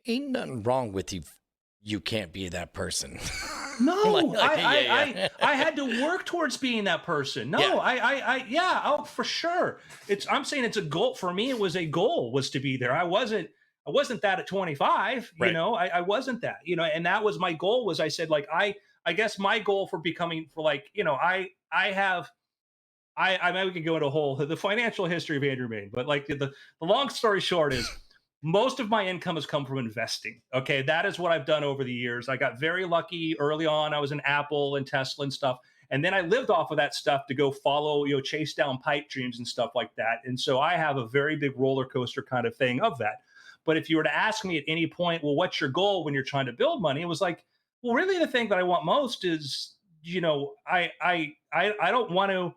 ain't nothing wrong with you. You can't be that person. No, I had to work towards being that person. No, Yeah. Oh, for sure. I'm saying it's a goal for me. It was a goal was to be there. I wasn't that at 25, Right. I wasn't that, and that was my goal was I said, like, I guess my goal for becoming for like, I maybe we could go into the financial history of Andrew Main, but like the long story short is most of my income has come from investing. Okay. That is what I've done over the years. I got very lucky early on. I was in Apple and Tesla and stuff. And then I lived off of that stuff to go follow, chase down pipe dreams and stuff like that. And so I have a very big roller coaster kind of thing of that. But if you were to ask me at any point, well, what's your goal when you're trying to build money? It was like, well, really the thing that I want most is, I don't want to,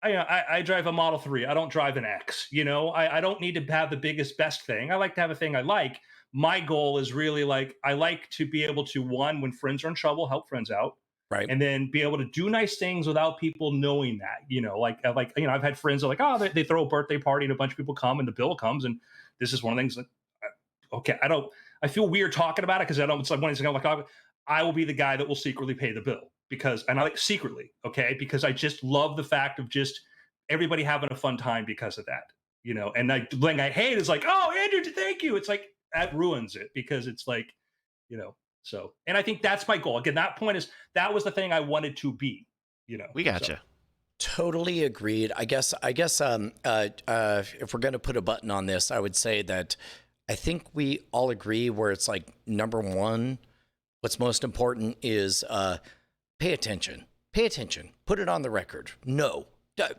I drive a Model 3. I don't drive an X. I don't need to have the biggest, best thing. I like to have a thing I like. My goal is really like, I like to be able to, one, when friends are in trouble, help friends out. Right. And then be able to do nice things without people knowing that, I've had friends that are like, oh, they throw a birthday party and a bunch of people come and the bill comes. And this is one of the things that, okay, I feel weird talking about it because it's like one of these things like, I will be the guy that will secretly pay the bill and I like secretly, okay, because I just love the fact of just everybody having a fun time because of that, and the thing I hate is like, oh, Andrew, thank you. It's like, that ruins it because it's like, so, and I think that's my goal. Again, that was the thing I wanted to be, We gotcha. Totally agreed. I guess if we're going to put a button on this, I would say that I think we all agree where it's like number one, what's most important is pay attention. Pay attention. Put it on the record. No,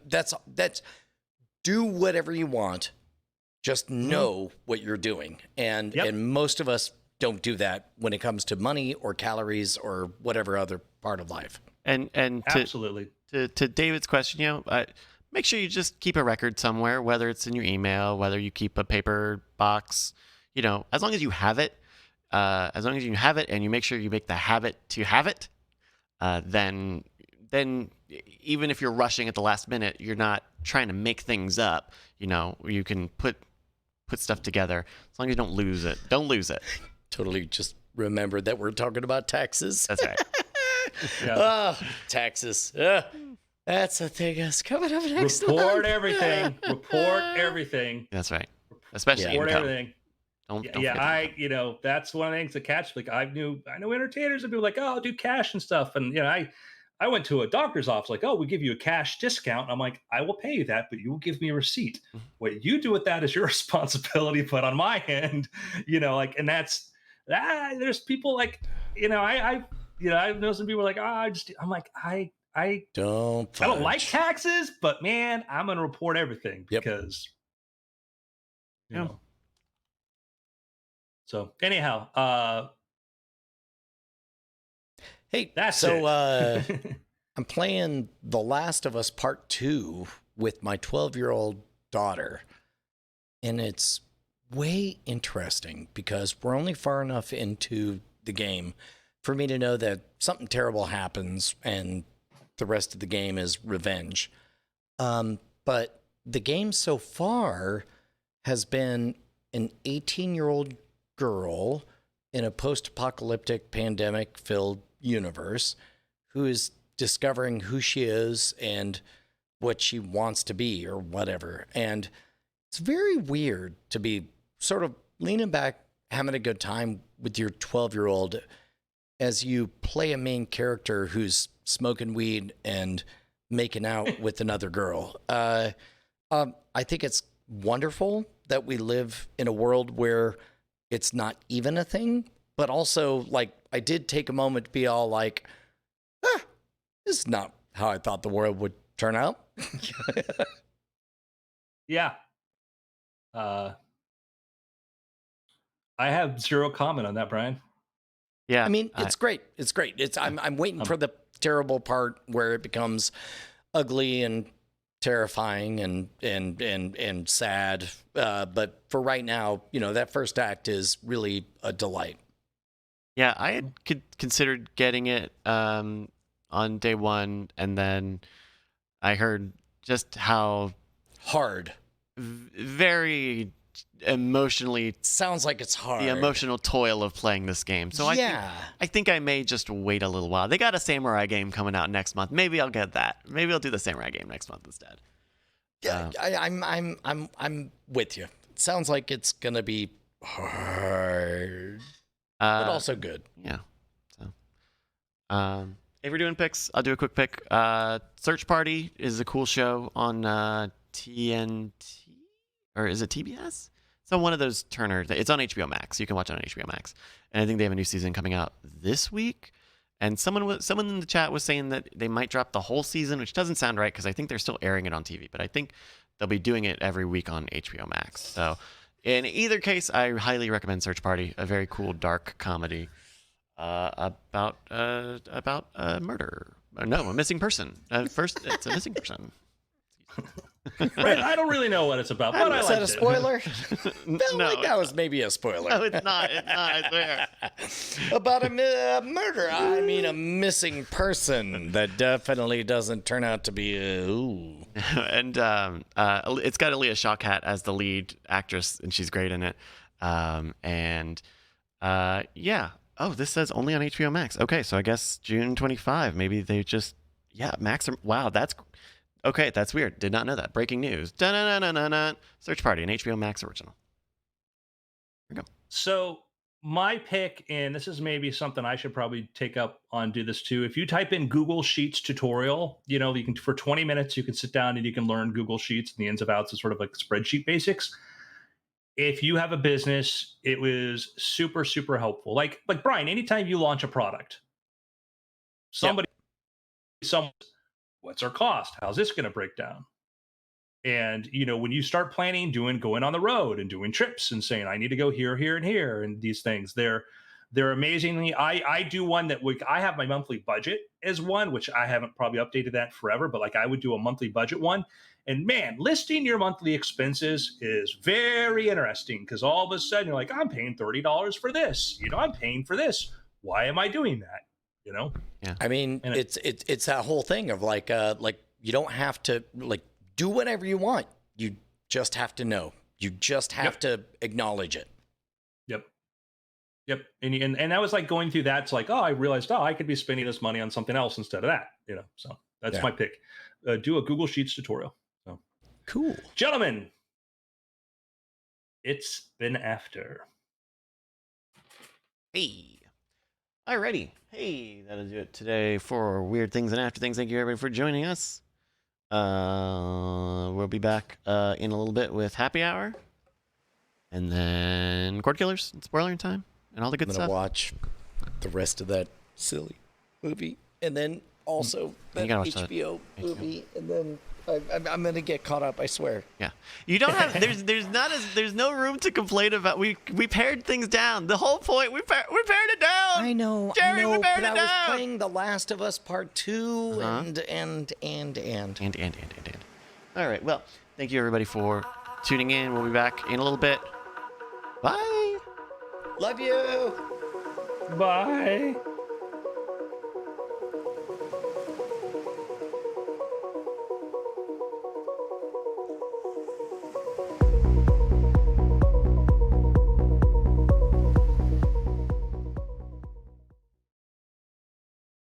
that's do whatever you want. Just know what you're doing. And most of us don't do that when it comes to money or calories or whatever other part of life. And absolutely. To David's question, make sure you just keep a record somewhere, whether it's in your email, whether you keep a paper box, as long as you have it, and you make sure you make the habit to have it, then even if you're rushing at the last minute, you're not trying to make things up. You can put stuff together as long as you don't lose it. Don't lose it. Totally. Just remember that we're talking about taxes. That's right. Taxes. That's the thing that's coming up next. Report everything. Report everything. That's right. Especially report income. everything. Don't Yeah, that's one of the things that catch. Like I know entertainers and people like, oh, I'll do cash and stuff. And I went to a doctor's office, like, oh, we give you a cash discount. I'm like, I will pay you that, but you will give me a receipt. What you do with that is your responsibility. But on my end, and that's there's people like, I know some people are like, I'm like, I don't like taxes, but man, I'm gonna report everything because you know. So anyhow, hey, that's so it. I'm playing The Last of Us Part 2 with my 12-year-old daughter, and it's way interesting because we're only far enough into the game for me to know that something terrible happens and the rest of the game is revenge. But the game so far has been an 18-year-old girl in a post-apocalyptic pandemic-filled universe who is discovering who she is and what she wants to be or whatever. And it's very weird to be sort of leaning back, having a good time with your 12-year-old as you play a main character who's smoking weed and making out with another girl. I think it's wonderful that we live in a world where it's not even a thing, but also, like, I did take a moment to be all like, this is not how I thought the world would turn out. Yeah. I have zero comment on that, Brian. Yeah. I mean, it's great. It's great. I'm waiting for the terrible part where it becomes ugly and terrifying and sad. But for right now, that first act is really a delight. Yeah, I had considered getting it on day one, and then I heard just how hard, very emotionally. Sounds like it's hard. The emotional toil of playing this game. So I think I may just wait a little while. They got a samurai game coming out next month. Maybe I'll get that. Maybe I'll do the samurai game next month instead. Yeah, I'm with you. It sounds like it's gonna be hard, but also good. Yeah. So, if we're doing picks, I'll do a quick pick. Search Party is a cool show on TNT, or is it TBS? So one of those Turner. It's on HBO Max. You can watch it on HBO Max. And I think they have a new season coming out this week. And someone in the chat was saying that they might drop the whole season, which doesn't sound right because I think they're still airing it on TV. But I think they'll be doing it every week on HBO Max. So in either case, I highly recommend Search Party, a very cool dark comedy about a murder. No, a missing person. First, it's a missing person. Right, I don't really know what it's about, but I Is liked that a it. spoiler? Felt like that was maybe a spoiler. No, it's not. It's not. I swear. About a murder. I mean, a missing person that definitely doesn't turn out to be ooh. And it's got Aaliyah Shawkat as the lead actress, and she's great in it. Yeah. Oh, this says only on HBO Max. Okay, so I guess June 25. Maybe they just Max. Wow, that's. Okay, that's weird. Did not know that. Breaking news. Da-na-na-na-na-na. Search Party, an HBO Max original. Here we go. So my pick, and this is maybe something I should probably take up on do this too. If you type in Google Sheets tutorial, you can for 20 minutes you can sit down and you can learn Google Sheets and the ins and outs of sort of like spreadsheet basics. If you have a business, it was super, super helpful. Like Brian, anytime you launch a product, someone, what's our cost? How's this going to break down? And, when you start planning, going on the road and doing trips and saying, I need to go here, here, and here, and these things, they're amazingly, I do one that I have my monthly budget as one, which I haven't probably updated that forever, but like I would do a monthly budget one. And man, listing your monthly expenses is very interesting because all of a sudden you're like, I'm paying $30 for this. I'm paying for this. Why am I doing that? Yeah. I mean, it's that whole thing of like you don't have to do whatever you want. You just have to know. You just have to acknowledge it. Yep. And I was like going through that. It's like, I realized, I could be spending this money on something else instead of that. So that's my pick. Do a Google Sheets tutorial. So cool, gentlemen. It's been after. Hey. Alrighty. Hey, that'll do it today for Weird Things and After Things. Thank you, everybody, for joining us. We'll be back in a little bit with Happy Hour. And then Cord Killers and Spoiler Time and all the good I'm stuff. I'm going to watch the rest of that silly movie. And then also that HBO movie. And then I'm going to get caught up, I swear. Yeah. You don't have there's no room to complain about. We pared things down. The whole point we pared it down. I know. Jerry, we pared but it I down. was playing The Last of Us Part 2 and. All right. Well, thank you everybody for tuning in. We'll be back in a little bit. Bye. Love you. Bye.